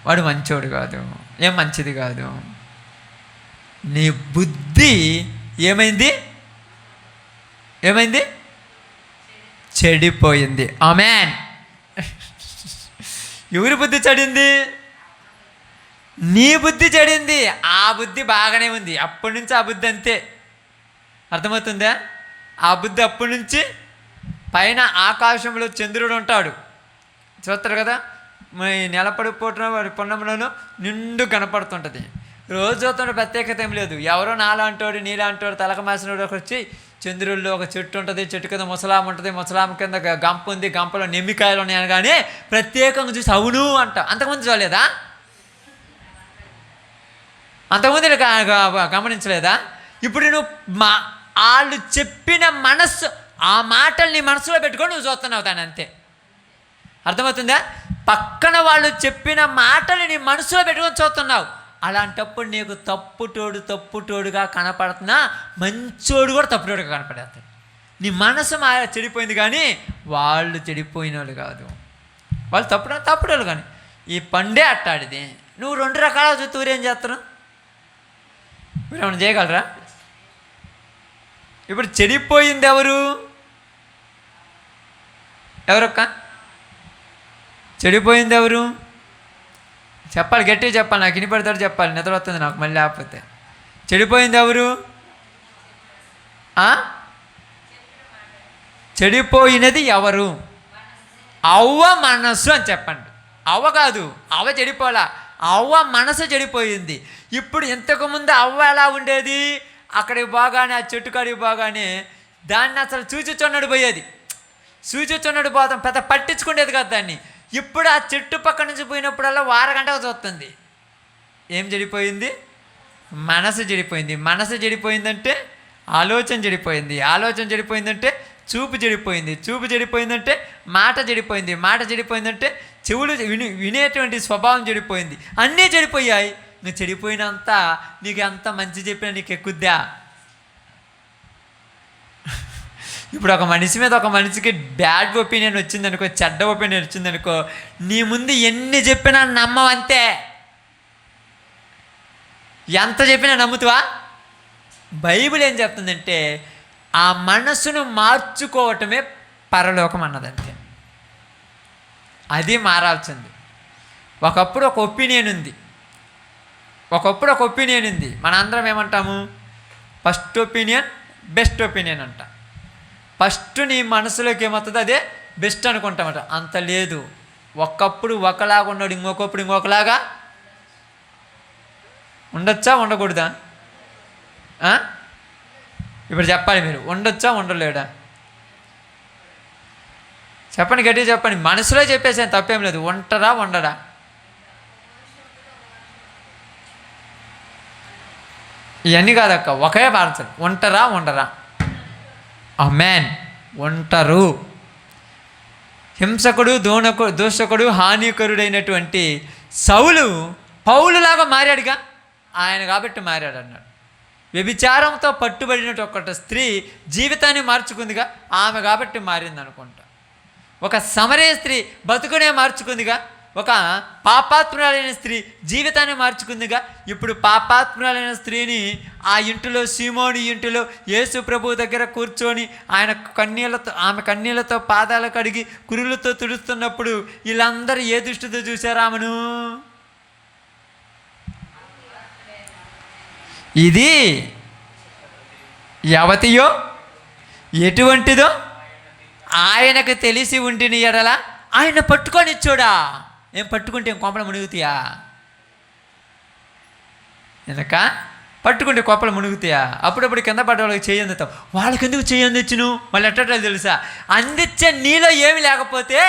వాడు మంచోడు కాదు, ఏం మంచిది కాదు. నీ బుద్ధి ఏమైంది? చెడిపోయింది. ఆమేన్. ఎవరి బుద్ధి చెడింది? నీ బుద్ధి చెడింది. ఆ బుద్ధి బాగానే ఉంది, అప్పటి నుంచి ఆ బుద్ధి అంతే. అర్థమవుతుందా? ఆ బుద్ధి అప్పటి నుంచి పైన ఆకాశంలో చంద్రుడు ఉంటాడు, చూస్తారు కదా, నెలపడిపోతున్న వాడి పొన్నములను నిండు కనపడుతుంటుంది. రోజు చూస్తుంటే ప్రత్యేకత ఏం లేదు. ఎవరో నాలాంటోడు నీలాంటోడు తలక మాసినోడు ఒకటి వచ్చి చంద్రుల్లో ఒక చెట్టు ఉంటుంది, చెట్టు కింద ముసలాం ఉంటుంది, ముసలాం కింద గంప ఉంది, గంపలో నిమ్మికాయలు ఉన్నాయని కానీ ప్రత్యేకంగా చూసి అవును అంట. అంతకుముందు చూడలేదా? అంతకుముందు గమనించలేదా? ఇప్పుడు నువ్వు వాళ్ళు చెప్పిన మనస్సు, ఆ మాటలు నీ మనసులో పెట్టుకొని నువ్వు చూస్తున్నావు దాన్ని, అంతే. అర్థమవుతుందా? పక్కన వాళ్ళు చెప్పిన మాటలు నీ మనసులో పెట్టుకొని చూస్తున్నావు. అలాంటప్పుడు నీకు తప్పుటోడుగా కనపడుతున్నా, మంచోడు కూడా తప్పుటోడుగా కనపడేస్తాడు. నీ మనసు చెడిపోయింది కానీ వాళ్ళు చెడిపోయిన వాళ్ళు కాదు, వాళ్ళు తప్పుటోళ్ళు. కానీ ఈ పండే అట్టాడిది. నువ్వు 2 రకాల చూస్తే ఊరేం చేస్తారు? మీరు ఏమైనా చేయగలరా? ఇప్పుడు చెడిపోయింది ఎవరొక్క? చెడిపోయింది ఎవరు? చెప్పాలి, గట్టిగా చెప్పాలి, నాకు వినిపడతాడు చెప్పాలి, నిద్ర వస్తుంది నాకు మళ్ళీ లేకపోతే. చెడిపోయింది ఎవరు? చెడిపోయినది ఎవరు? అవ్వ మనస్సు అని చెప్పండి. అవ్వ కాదు, అవ్వ చెడిపోలా, అవ్వ మనసు చెడిపోయింది. ఇప్పుడు ఇంతకుముందు అవ్వ ఎలా ఉండేది? అక్కడికి బాగానే, ఆ చెట్టు కాడికి బాగానే దాన్ని అసలు చూచుచున్నాడు పోయేది, చూచుచున్నాడు పోతాం, పెద్ద పట్టించుకునేది కాదు దాన్ని. ఇప్పుడు ఆ చెట్టు పక్క నుంచి పోయినప్పుడల్లా వారగంటకు చూస్తుంది. ఏం చెడిపోయింది? మనసు చెడిపోయింది. మనసు చెడిపోయిందంటే ఆలోచన చెడిపోయింది. ఆలోచన చెడిపోయిందంటే చూపు చెడిపోయింది. చూపు చెడిపోయిందంటే మాట చెడిపోయింది. మాట చెడిపోయిందంటే చెవులు వినేటువంటి స్వభావం చెడిపోయింది. అన్నీ చెడిపోయాయి. నువ్వు చెడిపోయినంత నీకు ఎంత మంచి చెప్పినా నీకు ఎక్కుద్దా? ఇప్పుడు ఒక మనిషి మీద ఒక మనిషికి బ్యాడ్ ఒపీనియన్ వచ్చిందనుకో, చెడ్డ ఒపీనియన్ వచ్చిందనుకో, నీ ముందు ఎన్ని చెప్పినా నమ్మవంతే. ఎంత చెప్పినా నమ్ముతావా? బైబిల్ ఏం చెప్తుందంటే ఆ మనసును మార్చుకోవటమే పరలోకం అన్నదంతే. అది మారాల్సింది. ఒకప్పుడు ఒక ఒపీనియన్ ఉంది, మన అందరం ఏమంటాము? ఫస్ట్ ఒపీనియన్ బెస్ట్ ఒపీనియన్ అంట. ఫస్ట్ నీ మనసులోకి ఏమవుతుంది అదే బెస్ట్ అనుకుంటామట. అంత లేదు. ఒకప్పుడు ఒకలాగా ఉన్నాడు, ఇంకొకప్పుడు ఇంకొకలాగా ఉండొచ్చా ఉండకూడదా? ఇప్పుడు చెప్పాలి, మీరు ఉండొచ్చా ఉండలేడా? చెప్పండి, గట్టిగా చెప్పండి. మనసులో చెప్పేసాను, తప్పేం లేదు. ఉంటారా ఉండడా? ఇవన్నీ కాదక్క, ఒకే ఆన్సర్. ఉంటారా ఉండరా? ఆమేన్. ఉంటారు. హింసకుడు, దూషకుడు, హానికరుడైనటువంటి సౌలు పౌలులాగా మారాడుగా, ఆయన కాబట్టి మారాడు అన్నాడు. వ్యభిచారంతో పట్టుబడినట్టు ఒక స్త్రీ జీవితాన్ని మార్చుకుందిగా, ఆమె కాబట్టి మారింది అనుకుంటా. ఒక సమరయ స్త్రీ బతుకునే మార్చుకుందిగా, ఒక పాపాత్మురాలైన స్త్రీ జీవితాన్ని మార్చుకుందిగా. ఇప్పుడు పాపాత్మురాలైన స్త్రీని ఆ ఇంటిలో, సీమోని ఇంటిలో యేసు ప్రభు దగ్గర కూర్చొని ఆమె కన్నీళ్లతో పాదాలు కడిగి కురులతో తుడుస్తున్నప్పుడు వీళ్ళందరూ ఏ దృష్టితో చూశారు ఆమెను? ఇది యవతియో ఎటువంటిదో ఆయనకు తెలిసి ఉండిన ఎడల ఆయన పట్టుకొని ఇచ్చోడా. ఏం పట్టుకుంటే ఏం కొంపలు మునుగుతాయా? వెనక పట్టుకుంటే కొప్పలు మునుగుతాయా? అప్పుడప్పుడు కింద పడ్డ వాళ్ళకి చేయి అందుతాం. వాళ్ళకి ఎందుకు చేయి అందించును? వాళ్ళు ఎట్టట్లే తెలుసా? అందించే నీలో ఏమి లేకపోతే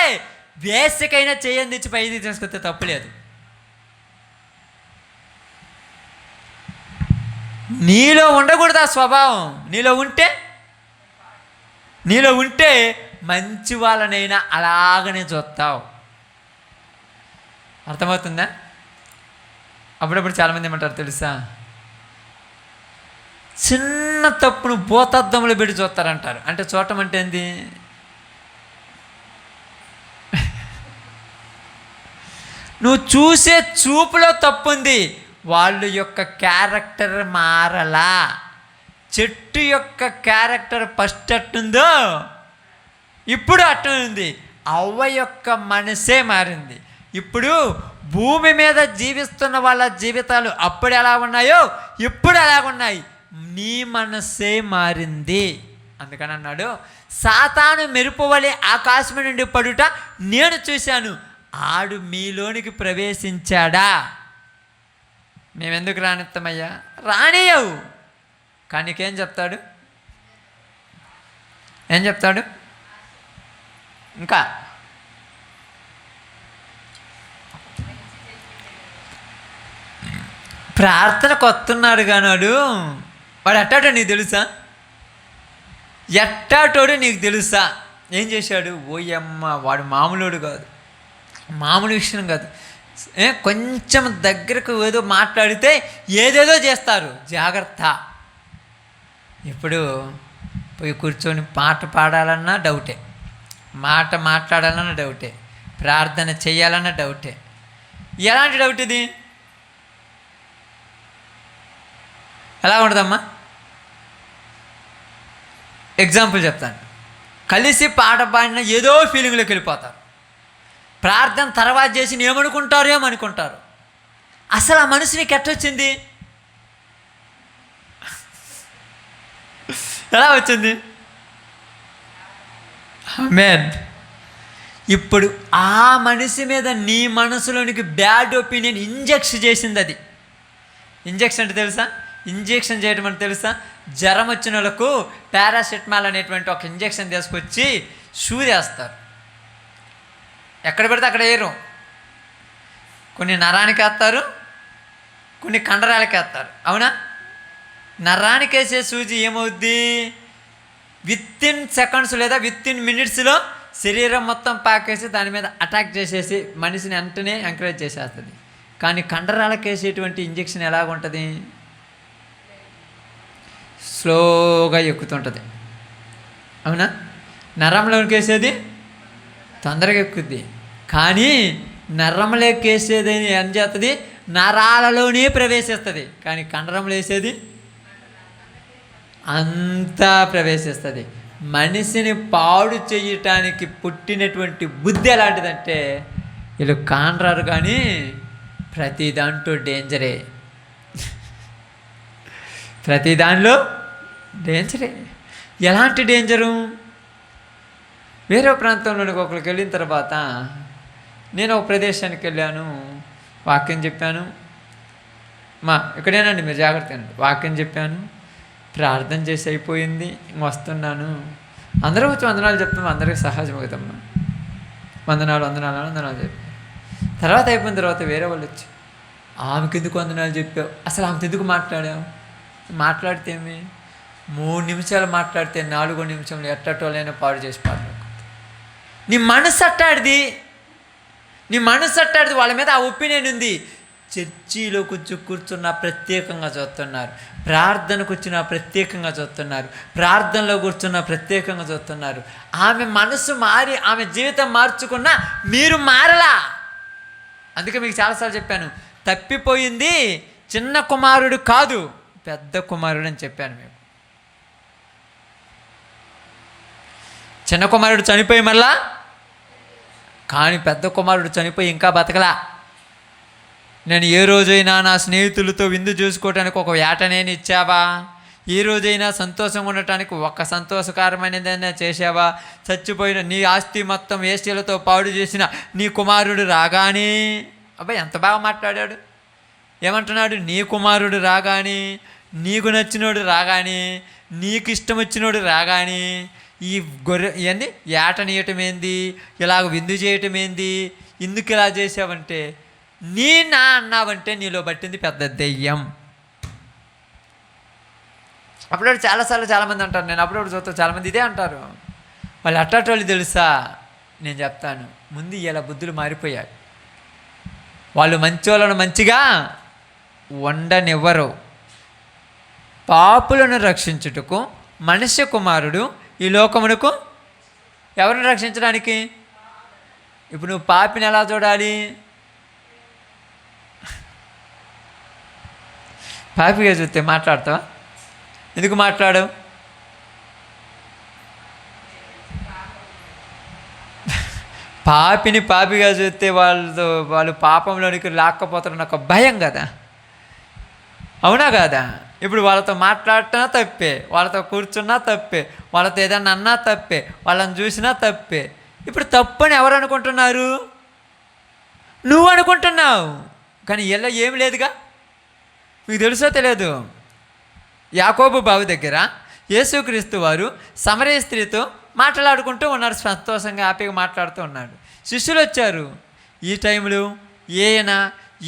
వేసకైనా చేయి అందించి పైకి తీసుకొస్తే తప్పులేదు. నీలో ఉండకూడదు ఆ స్వభావం. నీలో ఉంటే మంచి వాళ్ళనైనా అలాగనే చూస్తావు. అర్థమవుతుందా? అప్పుడప్పుడు చాలామంది ఏమంటారు తెలుసా, చిన్న తప్పును భూతద్దంలో పెట్టి చూస్తారంటారు. అంటే చూడటం అంటే ఏంది? నువ్వు చూసే చూపులో తప్పు ఉంది, వాళ్ళ యొక్క క్యారెక్టర్ మారలా. చెట్టు యొక్క క్యారెక్టర్ ఫస్ట్ అట్టుందో ఇప్పుడు అట్టుంది. అవ్వ యొక్క మనసే మారింది. ఇప్పుడు భూమి మీద జీవిస్తున్న వాళ్ళ జీవితాలు అప్పుడు ఎలా ఉన్నాయో ఇప్పుడు ఎలాగున్నాయి. నీ మనసే మారింది. అందుకని అన్నాడు, సాతాను మెరుపు వలె ఆకాశం నుండి పడుట నేను చూశాను, ఆడు మీలోనికి ప్రవేశించాడా? మేమెందుకు రానిస్తామయ్యా? రానియవు. కానీ నీకేం చెప్తాడు? ఏం చెప్తాడు? ఇంకా ప్రార్థనకు వస్తున్నాడు కానాడు. వాడు ఎట్టాడో నీకు తెలుసా? ఎట్టాటోడు నీకు తెలుసా? ఏం చేశాడు? ఓయమ్మ, వాడు మామూలుడు కాదు, మామూలు విషయం కాదు. కొంచెం దగ్గరకు ఏదో మాట్లాడితే ఏదేదో చేస్తారు, జాగ్రత్త. ఇప్పుడు పోయి కూర్చొని పాట పాడాలన్నా డౌటే, మాట మాట్లాడాలన్నా డౌటే, ప్రార్థన చేయాలన్నా డౌటే. ఎలాంటి డౌట్ ఇది? ఎలా ఉండదమ్మా? ఎగ్జాంపుల్ చెప్తాను. కలిసి పాట పాడిన ఏదో ఫీలింగ్లోకి వెళ్ళిపోతారు. ప్రార్థన తర్వాత చేసి ఏమనుకుంటారు. అసలు ఆ మనసు నీకు ఎట్టొచ్చింది? ఎలా వచ్చింది? ఆమేన్. ఇప్పుడు ఆ మనిషి మీద నీ మనసులోనికి బ్యాడ్ ఒపీనియన్ ఇంజెక్షన్ చేసింది. అది ఇంజెక్షన్ అంటే తెలుసా? ఇంజెక్షన్ చేయడం అంటే తెలుసా? జ్వరం వచ్చిన వాళ్ళకు పారాసెటమాల్ అనేటువంటి ఒక ఇంజెక్షన్ తీసుకొచ్చి వేస్తారు. ఎక్కడ పెడితే అక్కడ వేయరు. కొన్ని నరానికి వేస్తారు, కొన్ని కండరాలకి వేస్తారు. అవునా? నరానికి వేసే సూజీ ఏమవుద్ది? విత్ ఇన్ సెకండ్స్ లేదా విత్ ఇన్ మినిట్స్లో శరీరం మొత్తం పాకేసి దాని మీద అటాక్ చేసేసి మనిషిని వెంటనే ఎంకరేజ్ చేసేస్తుంది. కానీ కండరాలకు వేసేటువంటి ఇంజెక్షన్ ఎలాగుంటుంది? స్లోగా ఎక్కుతుంటుంది. అవునా? నరంలోకి వేసేది తొందరగా ఎక్కుద్ది. కానీ నరంలోకి వేసేది ఏం చేస్తుంది? నరాలలోనే ప్రవేశిస్తుంది. కానీ కండరంలో వేసేది అంతా ప్రవేశిస్తుంది. మనిషిని పాడు చేయటానికి పుట్టినటువంటి బుద్ధి ఎలాంటిదంటే, వీళ్ళు కానరారు కానీ ప్రతి దాంట్లో డేంజరే. ప్రతి దానిలో డేంజరే. ఎలాంటి డేంజరు? వేరే ప్రాంతంలోనికి ఒకరికి వెళ్ళిన తర్వాత నేను ఒక ప్రదేశానికి వెళ్ళాను, వాక్యం చెప్పాను. ఇక్కడేనండి, మీరు జాగ్రత్త అండి. వాక్యం చెప్పాను, ప్రార్థన చేసి అయిపోయింది, వస్తున్నాను. అందరూ వచ్చి వందనాలు చెప్తాము, అందరికీ సహజం అవుతాము. వందనాలు చెప్పాను. తర్వాత అయిపోయిన తర్వాత వేరే వాళ్ళు వచ్చి, ఆమెకి ఎందుకు వందనాలు చెప్పావు? అసలు ఆమెకు ఎందుకు మాట్లాడావు? మాట్లాడితే ఏమి? 3 నిమిషాలు మాట్లాడితే 4 నిమిషంలో ఎట్టటోళ్ళైనా పాడు చేసి పాడలేదు. నీ మనసు అట్టాడిది. వాళ్ళ మీద ఆ ఒపీనియన్ ఉంది. చర్చిలో కూర్చున్న ప్రత్యేకంగా చూస్తున్నారు, ప్రార్థనకు వచ్చిన ప్రత్యేకంగా చూస్తున్నారు, ప్రార్థనలో కూర్చున్న ప్రత్యేకంగా చూస్తున్నారు. ఆమె మనసు మారి ఆమె జీవితం మార్చుకున్నా మీరు మారలా. అందుకే మీకు చాలాసార్లు చెప్పాను, తప్పిపోయింది చిన్న కుమారుడు కాదు, పెద్ద కుమారుడు అని చెప్పాను మీకు. చిన్న కుమారుడు చనిపోయి మళ్ళా, కానీ పెద్ద కుమారుడు చనిపోయి ఇంకా బతకలా. నేను ఏ రోజైనా నా స్నేహితులతో విందు చూసుకోవటానికి ఒక వేటనేని ఇచ్చావా? ఏ రోజైనా సంతోషంగా ఉండటానికి ఒక సంతోషకరమైనదైనా చేసావా? చచ్చిపోయిన నీ ఆస్తి మొత్తం వేశ్యలతో పాడు చేసిన నీ కుమారుడు రాగానే, అబ్బాయి ఎంత బాగా మాట్లాడాడు. ఏమంటున్నాడు? నీ కుమారుడు రాగానే నీకు నచ్చినోడు రాగానే, నీకు ఇష్టం వచ్చినోడు రాగానే ఈ గొర్రె ఏంది ఏటనీయటం ఏంది, ఇలాగ విందు చేయటం ఏంది, ఎందుకు ఇలా చేసావంటే నీ నా అన్నావంటే నీలో పట్టింది పెద్ద దెయ్యం. అప్పుడప్పుడు చాలాసార్లు చాలామంది అంటారు, నేను అప్పుడప్పుడు చూస్తా చాలామంది ఇదే అంటారు. వాళ్ళు అట్టాటోళ్ళు తెలుసా, నేను చెప్తాను, ముందు ఇలా బుద్ధులు మారిపోయాయి. వాళ్ళు మంచోళ్ళను మంచిగా ఉండనివ్వరు. పాపులను రక్షించుటకు మనుష్య కుమారుడు ఈ లోకమునకు, ఎవరిని రక్షించడానికి? ఇప్పుడు నువ్వు పాపిని ఎలా చూడాలి? పాపిగా చూస్తే మాట్లాడతావా? ఎందుకు మాట్లాడవు? పాపిని పాపిగా చూస్తే వాళ్ళు పాపంలోనికి లాక్కపోతారని ఒక భయం కదా, అవునా కదా? ఇప్పుడు వాళ్ళతో మాట్లాడుతున్నా తప్పే, వాళ్ళతో కూర్చున్నా తప్పే, వాళ్ళతో ఏదన్నా అన్నా తప్పే, వాళ్ళని చూసినా తప్పే. ఇప్పుడు తప్పని ఎవరు అనుకుంటున్నారు? నువ్వు అనుకుంటున్నావు, కానీ ఇలా ఏమి లేదుగా. మీకు తెలుసో తెలియదు, యాకోబు బావి దగ్గర యేసుక్రీస్తు వారు సమరయ స్త్రీతో మాట్లాడుకుంటూ ఉన్నారు, సంతోషంగా హ్యాపీగా మాట్లాడుతూ ఉన్నాడు. శిష్యులు వచ్చారు. ఈ టైంలో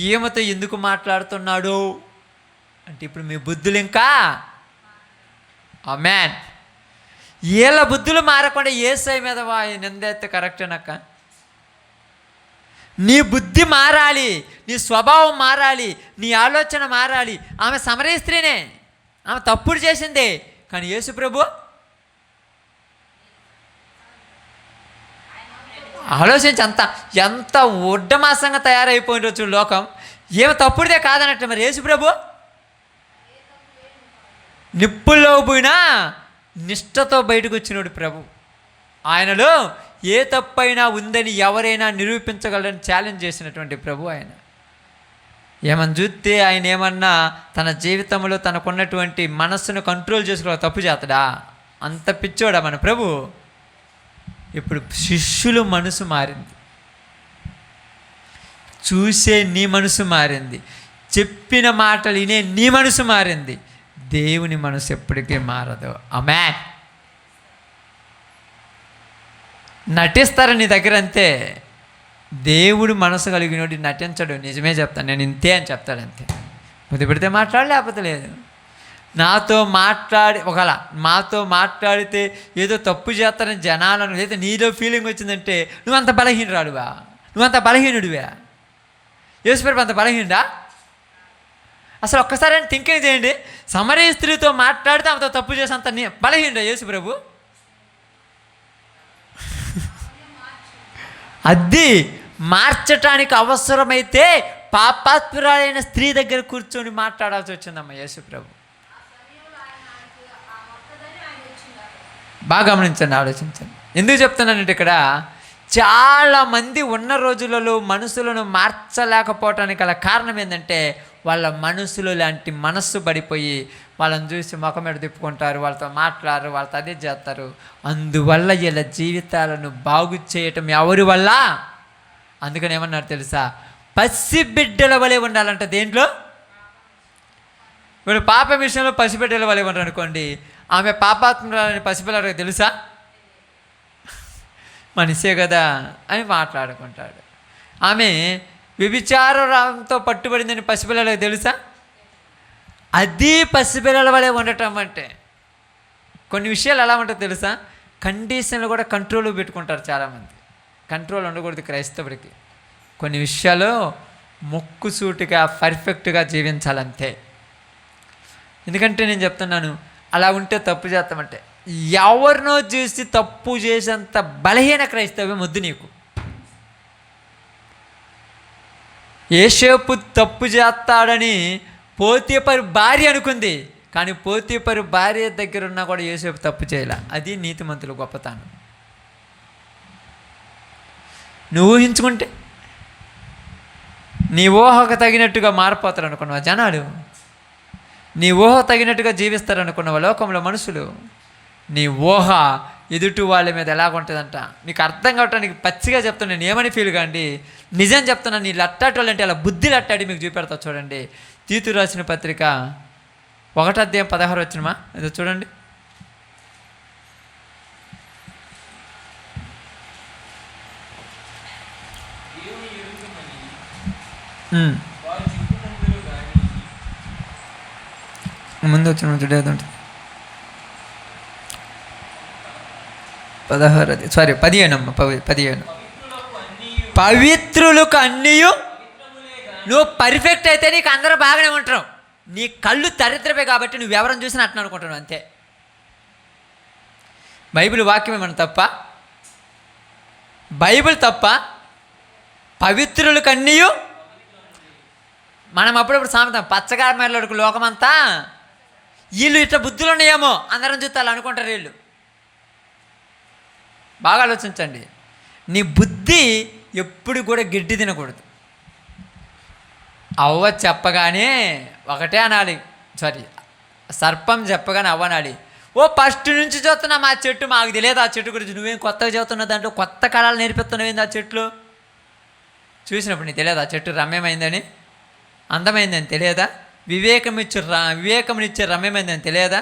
ఈమెతో ఎందుకు మాట్లాడుతున్నాడు అంటే, ఇప్పుడు మీ బుద్ధులు ఇంకా ఆమేన్, వీళ్ళ బుద్ధులు మారకుండా యేసయ్య మీద నిందెత్తే కరెక్టేనక్క? నీ బుద్ధి మారాలి, నీ స్వభావం మారాలి, నీ ఆలోచన మారాలి. ఆమె సమరయ స్త్రీనే, ఆమె తప్పుడు చేసిందే, కానీ యేసు ప్రభు ఆలోచించి ఎంత ఉడ్డమాసంగా తయారైపోయిన రోజు లోకం. ఏమి తప్పుడుదే కాదన్నట్టు, మరి యేసు ప్రభు నిప్పుల్లో పోయినా నిష్ఠతో బయటకు వచ్చినాడు ప్రభు. ఆయనలో ఏ తప్పైనా ఉందని ఎవరైనా నిరూపించగలరని ఛాలెంజ్ చేసినటువంటి ప్రభు ఆయన. ఏమని చూస్తే ఆయన ఏమన్నా తన జీవితంలో తనకున్నటువంటి మనస్సును కంట్రోల్ చేసుకోవాలి, తప్పు చేస్తాడా? అంత పిచ్చోడా మన ప్రభు? ఇప్పుడు శిష్యుల మనసు మారింది, చూసే నీ మనసు మారింది, చెప్పిన మాటలు వినే నీ మనసు మారింది. దేవుని మనసు ఎప్పటికీ మారదు. ఆమేన్. నటిస్తారు నీ దగ్గర అంతే, దేవుడు మనసు కలిగినోడు నటించడు. నిజమే చెప్తాను, నేను ఇంతే అని చెప్తాడు అంతే. ముద్దు పెడితే మాట్లాడు, లేకపోతే లేదు. మాతో మాట్లాడితే ఏదో తప్పు చేస్తారని జనాలను, లేదా నీలో ఫీలింగ్ వచ్చిందంటే నువ్వంత బలహీనురాడువా, నువ్వంత బలహీనుడివా? యేసుప్రభు అంత బలహీనుడా? అసలు ఒక్కసారి థింకింగ్ చేయండి, సమరయ స్త్రీతో మాట్లాడితే ఆమెతో తప్పు చేసి అంత బలహీనుడా యేసుప్రభు? అది మార్చటానికి అవసరమైతే పాపాత్మురాలైన స్త్రీ దగ్గర కూర్చొని మాట్లాడాల్సి వచ్చిందమ్మ యేసుప్రభు. బాగా గమనించండి, ఆలోచించండి. ఎందుకు చెప్తున్నానంటే, ఇక్కడ చాలామంది ఉన్న రోజులలో మనుషులను మార్చలేకపోవటానికి గల కారణం ఏంటంటే, వాళ్ళ మనసులో లాంటి మనస్సు పడిపోయి వాళ్ళని చూసి ముఖం మీద తిప్పుకుంటారు, వాళ్ళతో మాట్లాడరు, వాళ్ళతో అదే చేస్తారు. అందువల్ల వీళ్ళ జీవితాలను బాగు చేయటం ఎవరి వల్ల? అందుకని ఏమన్నారు తెలుసా? పసిబిడ్డల వలె ఉండాలంట. దేంట్లో? వీళ్ళు పాప విషయంలో పసిబిడ్డల వలె ఉండరు అనుకోండి, ఆమె పాపాత్మురాలని పసిపిల్లలకు తెలుసా? మనిషే కదా అని మాట్లాడుకుంటాడు. ఆమె వ్యభిచారంతో పట్టుబడిందని పసిపిల్లలకు తెలుసా? అది పసిపిల్లల వలె ఉండటం అంటే. కొన్ని విషయాలు ఎలా ఉంటుందో తెలుసా? కండిషన్లు కూడా కంట్రోల్ పెట్టుకుంటారు చాలామంది. కంట్రోల్ ఉండకూడదు క్రైస్తవుడికి. కొన్ని విషయాలు ముక్కుసూటిగా పర్ఫెక్ట్గా జీవించాలంతే. ఎందుకంటే నేను చెప్తున్నాను, అలా ఉంటే తప్పు చేస్తామంటే, ఎవరినో చూసి తప్పు చేసేంత బలహీన క్రైస్తవ్యం వద్దు నీకు. యోసేపు తప్పు చేస్తాడని పోతీఫరు భార్య అనుకుంది, కానీ పోతీఫరు భార్య దగ్గర ఉన్నా కూడా యోసేపు తప్పు చేయలే. అది నీతిమంతుల గొప్పతనం. నువ్వు ఊహించుకుంటే నీ ఊహకు తగినట్టుగా మారిపోతారు అనుకున్నావా జనాలు? నీ ఊహ తగినట్టుగా జీవిస్తారు అనుకున్నావా లోకంలో మనుషులు? నీ ఊహ ఎదుటి వాళ్ళ మీద ఎలాగుంటుందంట నీకు అర్థం కావటానికి పచ్చిగా చెప్తాను. నేను ఏమని ఫీల్ కాండి, నిజం చెప్తున్నాను. నీ లట్టాటోళ్ళంటే అలా బుద్ధి లట్టాడి మీకు చూపెడతా చూడండి. తీతు రాసిన పత్రిక 1:16 ఏదో చూడండి. ముందు వచ్చిన చూడేది ఉంటుంది 15. పవిత్రులకు అన్నీయు. నువ్వు పర్ఫెక్ట్ అయితే నీకు అందరూ బాగానే ఉంటారు. నీ కళ్ళు దరిద్రమే కాబట్టి నువ్వు ఎవరిని చూసినా అట్లా అనుకుంటున్నావు అంతే. బైబిల్ వాక్యం ఏమన్నా తప్ప? బైబిల్ తప్ప? పవిత్రులకు అన్నీయు. మనం అప్పుడప్పుడు సామెత పచ్చగా మెరలకు లోకమంతా, వీళ్ళు ఇట్లా బుద్ధులు ఉన్నాయేమో అందరం చూస్తాను అనుకుంటారు వీళ్ళు. బాగా ఆలోచించండి. నీ బుద్ధి ఎప్పుడు కూడా గిడ్డి తినకూడదు. అవ్వ చెప్పగానే ఒకటే అనాలి, సర్పం చెప్పగానే అవ్వ అనాలి, ఓ ఫస్ట్ నుంచి చూస్తున్నా మా చెట్టు, మాకు తెలియదు ఆ చెట్టు గురించి, నువ్వేం కొత్తగా చదువుతున్నా, దాంట్లో కొత్త కళలు నేర్పిస్తున్నావేంది ఆ చెట్లు చూసినప్పుడు నీకు తెలియదు ఆ చెట్టు రమ్యమైందని, అందమైందని తెలియదా? వివేకమునిచ్చే రమ్యమైందని తెలియదా?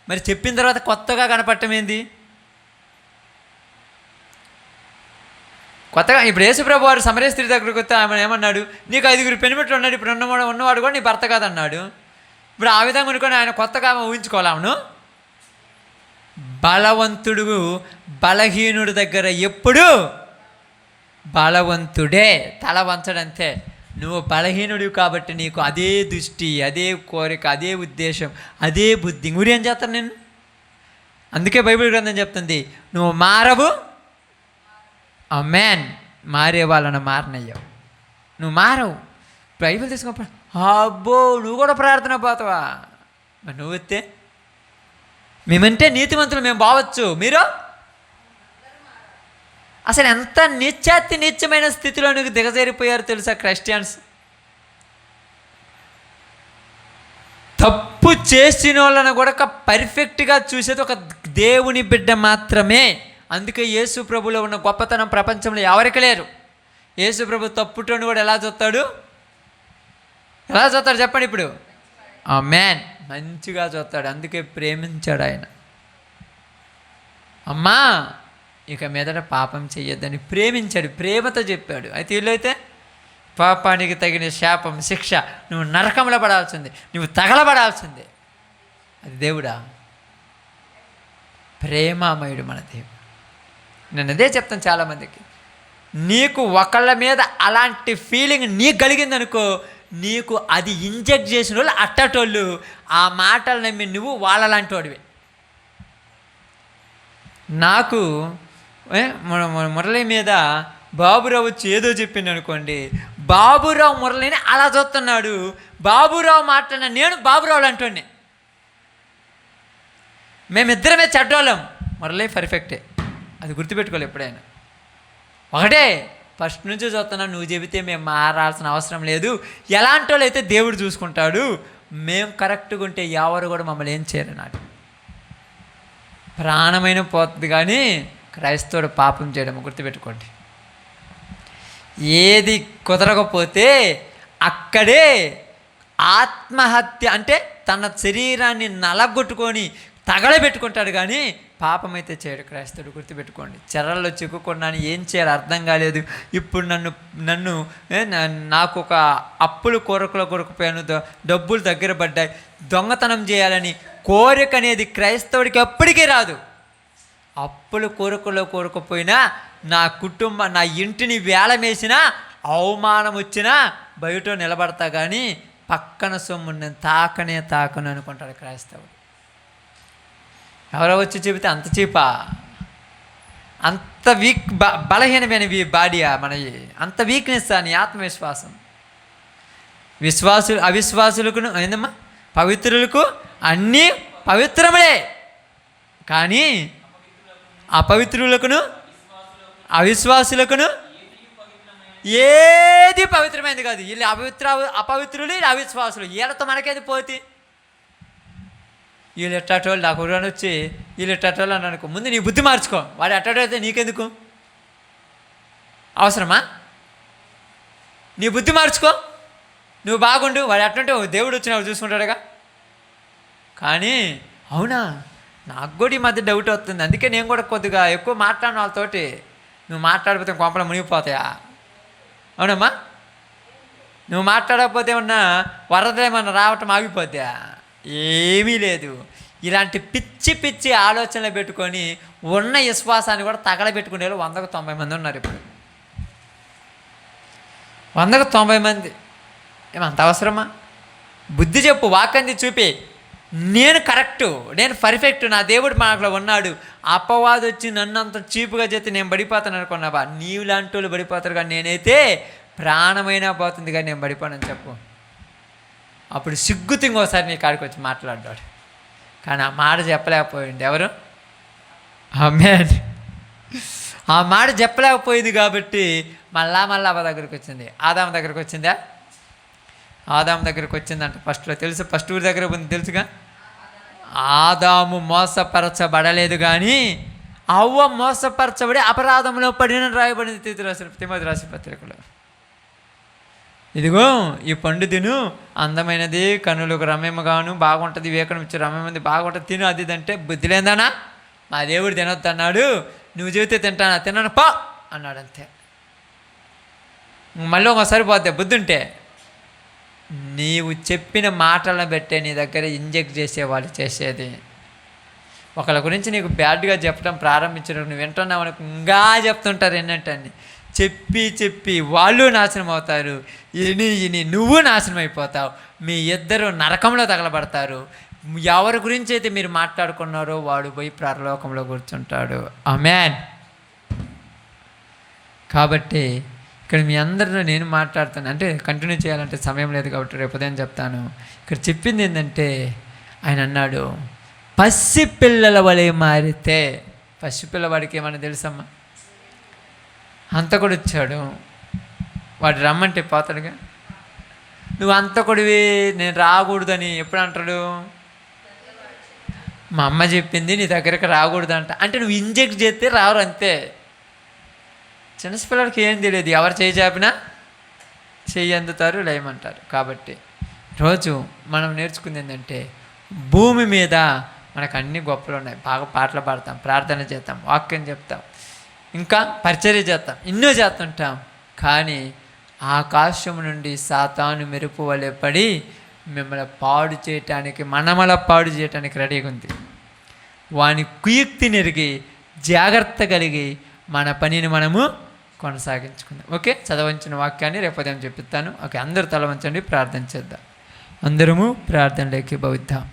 మరి చెప్పిన తర్వాత కొత్తగా కనపడటం ఏంది? కొత్తగా ఇప్పుడు యేసుప్రభు వారు సమరయ స్త్రీ దగ్గరికి వస్తే ఆమె ఏమన్నాడు, నీకు 5 పెనిమిట్లు ఉన్నాడు, ఇప్పుడు ఉన్నవాడు కూడా నీ భర్త కాదన్నాడు. ఇప్పుడు ఆ విధంగా అనుకొని ఆయన కొత్తగా ఊహించుకోవాలను. బలవంతుడు బలహీనుడి దగ్గర ఎప్పుడు బలవంతుడే, తల వంచడంతే. నువ్వు బలహీనుడివి కాబట్టి నీకు అదే దృష్టి, అదే కోరిక, అదే ఉద్దేశం, అదే బుద్ధి. ఊరేం చేస్తాను నేను? అందుకే బైబిల్ గ్రంథం చెప్తుంది, నువ్వు మారవు. ఆమేన్. మారే వాళ్ళను మారనయ్యావు, నువ్వు మారవు. బైబిల్ తీసుకో. అబ్బో నువ్వు కూడా ప్రార్థన పోతావా? మరి నువ్వు వస్తే మేమంటే నీతిమంతులు మేము బావచ్చు, మీరు అసలు ఎంత నీచమైన స్థితిలోనికి దిగజారిపోయారు తెలుసా క్రిస్టియన్స్? తప్పు చేసిన వాళ్ళని కూడా పర్ఫెక్ట్గా చూసేది ఒక దేవుని బిడ్డ మాత్రమే. అందుకే యేసు ప్రభులో ఉన్న గొప్పతనం ప్రపంచంలో ఎవరికి లేరు. యేసు ప్రభు తప్పుటోని కూడా ఎలా చూస్తాడు చెప్పండి ఇప్పుడు? ఆమేన్. మంచిగా చూస్తాడు. అందుకే ప్రేమించాడు ఆయన. అమ్మా ఇక మీదట పాపం చెయ్యొద్దని ప్రేమించాడు, ప్రేమతో చెప్పాడు. అయితే వీళ్ళైతే పాపానికి తగిన శాపం, శిక్ష, నువ్వు నరకంలో పడాల్సిందే, నువ్వు తగలబడాల్సిందే. అది దేవుడా? ప్రేమామయుడు మన దేవుడు. నేను అదే చెప్తాను చాలామందికి, నీకు ఒకళ్ళ మీద అలాంటి ఫీలింగ్ నీకు కలిగిందనుకో, నీకు అది ఇంజెక్ట్ చేసిన వాళ్ళు అట్టటోళ్ళు, ఆ మాటలు నమ్మి నువ్వు వాళ్ళలాంటి వాడివి. నాకు మురళి మీద బాబురావు వచ్చి ఏదో చెప్పింది అనుకోండి, బాబురావు మురళిని అలా చూస్తున్నాడు, బాబురావు మాట్లాడిన నేను బాబురావులు అంటుండే. మేమిద్దరమే చెడ్డోళ్ళం, మురళి పర్ఫెక్టే. అది గుర్తుపెట్టుకోవాలి ఎప్పుడైనా. ఒకటే ఫస్ట్ నుంచి చూస్తున్నా, నువ్వు చెబితే మేము మారాల్సిన అవసరం లేదు, ఎలాంటి వాళ్ళు అయితే దేవుడు చూసుకుంటాడు, మేము కరెక్ట్గా ఉంటే ఎవరు కూడా మమ్మల్ని ఏం చేయరు. నాడు ప్రాణమైన పోతుంది కానీ క్రైస్తవుడు పాపం చేయడం గుర్తుపెట్టుకోండి. ఏది కుదరకపోతే అక్కడే ఆత్మహత్య, అంటే తన శరీరాన్ని నలగొట్టుకొని తగలబెట్టుకుంటాడు కానీ పాపం అయితే చేయడు క్రైస్తవుడు. గుర్తుపెట్టుకోండి. చెరల్లో చిక్కుకున్నాను, ఏం చేయాలి అర్థం కాలేదు, ఇప్పుడు నన్ను నాకు ఒక అప్పులు కోరికలో కొరకపోయాను, డబ్బులు దగ్గర పడ్డాయి, దొంగతనం చేయాలని కోరిక అనేది క్రైస్తవుడికి ఎప్పటికీ రాదు. అప్పులు కోరికలో కోరకపోయినా, నా నా ఇంటిని వేలమేసినా, అవమానం వచ్చినా బయట నిలబడతా కానీ పక్కన సొమ్ము నేను తాకను అనుకుంటాడు క్రైస్తవుడు. ఎవరో వచ్చి చెబితే అంత చీపా, అంత వీక్, బలహీనమైన బాడీయా మనది, అంత వీక్నెస్ అని ఆత్మవిశ్వాసం. అవిశ్వాసులకు ఏందమ్మా, పవిత్రులకు అన్నీ పవిత్రములే, కానీ అపవిత్రులకును అవిశ్వాసులకును ఏది పవిత్రమైనది కాదు. వీళ్ళు అపవిత్రులు, వీళ్ళు అవిశ్వాసులు, వీళ్ళతో మనకేది పోతి. వీళ్ళు ఎట్టటోళ్ళు నాకు ఒకటి వచ్చి వీళ్ళు ఎట్టటోళ్ళు అని అనుకో, ముందు నీ బుద్ధి మార్చుకో. వాడు ఎట్టటో అయితే నీకెందుకు అవసరమా? నీ బుద్ధి మార్చుకో, నువ్వు బాగుండు. వాడు ఎట్టంటే దేవుడు వచ్చి నాకు చూసుకుంటాడుగా. కానీ అవునా, నాకు కూడా ఈ మధ్య డౌట్ వస్తుంది, అందుకే నేను కూడా కొద్దిగా ఎక్కువ మాట్లాడిన వాళ్ళతోటి. నువ్వు మాట్లాడిపోతే కొంపలు మునిగిపోతాయా? అవునమ్మా, నువ్వు మాట్లాడకపోతే ఏమన్నా వరద ఏమన్నా రావటం ఆగిపోద్దా? ఏమీ లేదు. ఇలాంటి పిచ్చి పిచ్చి ఆలోచనలు పెట్టుకొని ఉన్న విశ్వాసాన్ని కూడా తగలబెట్టుకునే వాళ్ళు 100కు 90 మంది ఉన్నారు ఇప్పుడు. 100కు 90 మంది. ఏమంత అవసరమా? బుద్ధి చెప్పు, వాక్యాన్ని చూపి, నేను కరెక్టు, నేను పర్ఫెక్ట్, నా దేవుడు మనలో ఉన్నాడు. అపవాది వచ్చి నన్ను అంత చీపుగా చేస్తే నేను పడిపోతాను అనుకున్నావా? నీవు లాంటి వాళ్ళు పడిపోతారు, కానీ నేనైతే ప్రాణమైనా పోతుంది కానీ నేను పడిపోనని చెప్పు. అప్పుడు సిగ్గుతో ఇంకోసారి నీ కాడికి వచ్చి మాట్లాడ్డాడు. కానీ ఆ మాట చెప్పలేకపోయింది ఎవరు? ఆమేన్. ఆ మాట చెప్పలేకపోయింది కాబట్టి మళ్ళా అవ్వ దగ్గరికి వచ్చింది. ఆదాము దగ్గరికి వచ్చిందా? ఆదాము దగ్గరికి వచ్చిందంట. ఫస్ట్లో తెలుసు, ఫస్ట్ ఊరి దగ్గర ఉంది తెలుసుగా. ఆదాము మోసపరచబడలేదు కానీ అవ్వ మోసపరచబడి అపరాధంలో పడిన రాయబడింది తిమోతి రాసిన పత్రికలో. ఇదిగో ఈ పండు తిను, అందమైనది, కనులకు రమ్యముగాను బాగుంటుంది, వేకడం ఇచ్చి రమ్యమంది బాగుంటుంది, తిను అది అంటే బుద్ధి లేదానా? మా దేవుడు తినొద్దు అన్నాడు, నువ్వు చెబితే తింటానా? తిన్నాను పా అన్నాడు, అంతే. మళ్ళీ ఒకసారి పోద్ది బుద్ధి ఉంటే. నీవు చెప్పిన మాటలను బట్టే నీ దగ్గర ఇంజెక్ట్ చేసేవాళ్ళు చేసేది. ఒకళ్ళ గురించి నీకు బ్యాడ్గా చెప్పడం ప్రారంభించినప్పుడు నువ్వు వింటున్నావు అనుకో, ఇంకా చెప్తుంటారు ఏంటంటే చెప్పి వాళ్ళు నాశనం అవుతారు, ఇని నువ్వు నాశనం అయిపోతావు, మీ ఇద్దరు నరకంలో తగలబడతారు. ఎవరి గురించి అయితే మీరు మాట్లాడుకున్నారో వాడు పోయి పరలోకంలో కూర్చుంటాడు. ఆమేన్. కాబట్టి ఇక్కడ మీ అందరిలో నేను మాట్లాడుతాను, అంటే కంటిన్యూ చేయాలంటే సమయం లేదు కాబట్టి రేపు ఉదయం చెప్తాను. ఇక్కడ చెప్పింది ఏంటంటే ఆయన అన్నాడు, పసిపిల్లల వలె మారితే. పసిపిల్లవాడికి ఏమన్నా తెలుసమ్మా? హంతకుడు వచ్చాడు, వాడు రమ్మంటే పోతాడుగా. నువ్వు హంతకుడివి, నేను రాకూడదని ఎప్పుడు అంటాడు? మా అమ్మ చెప్పింది నీ దగ్గరికి రాకూడదు అంట. అంటే నువ్వు ఇంజెక్ట్ చేస్తే రారు, అంతే. చిన్నపిల్లలకి ఏం తెలియదు, ఎవరు చేయి చాపినా చెయ్యి అందుతారు, లేయమంటారు. కాబట్టి రోజు మనం నేర్చుకుంది ఏంటంటే భూమి మీద మనకు అన్ని గొప్పలు ఉన్నాయి. బాగా పాటలు పాడతాం, ప్రార్థన చేస్తాం, వాక్యం చెప్తాం, ఇంకా పరిచర్య చేస్తాం, ఎన్నో చేస్తుంటాం. కానీ ఆకాశం నుండి సాతాను మెరుపు వలె పడి మిమ్మల్ని పాడు చేయటానికి, మనమల పాడు చేయటానికి రెడీగా ఉంది. వాని కుయుక్తి నెరిగి జాగ్రత్త కలిగి మన పనిని మనము కొనసాగించుకుందాం. ఓకే, చదవంచిన వాక్యాన్ని రేపు ఉదయం చెప్తాను. ఓకే, అందరూ తల వంచండి, ప్రార్థన చేద్దాం. అందరము ప్రార్థనలోకి భవిద్దాం.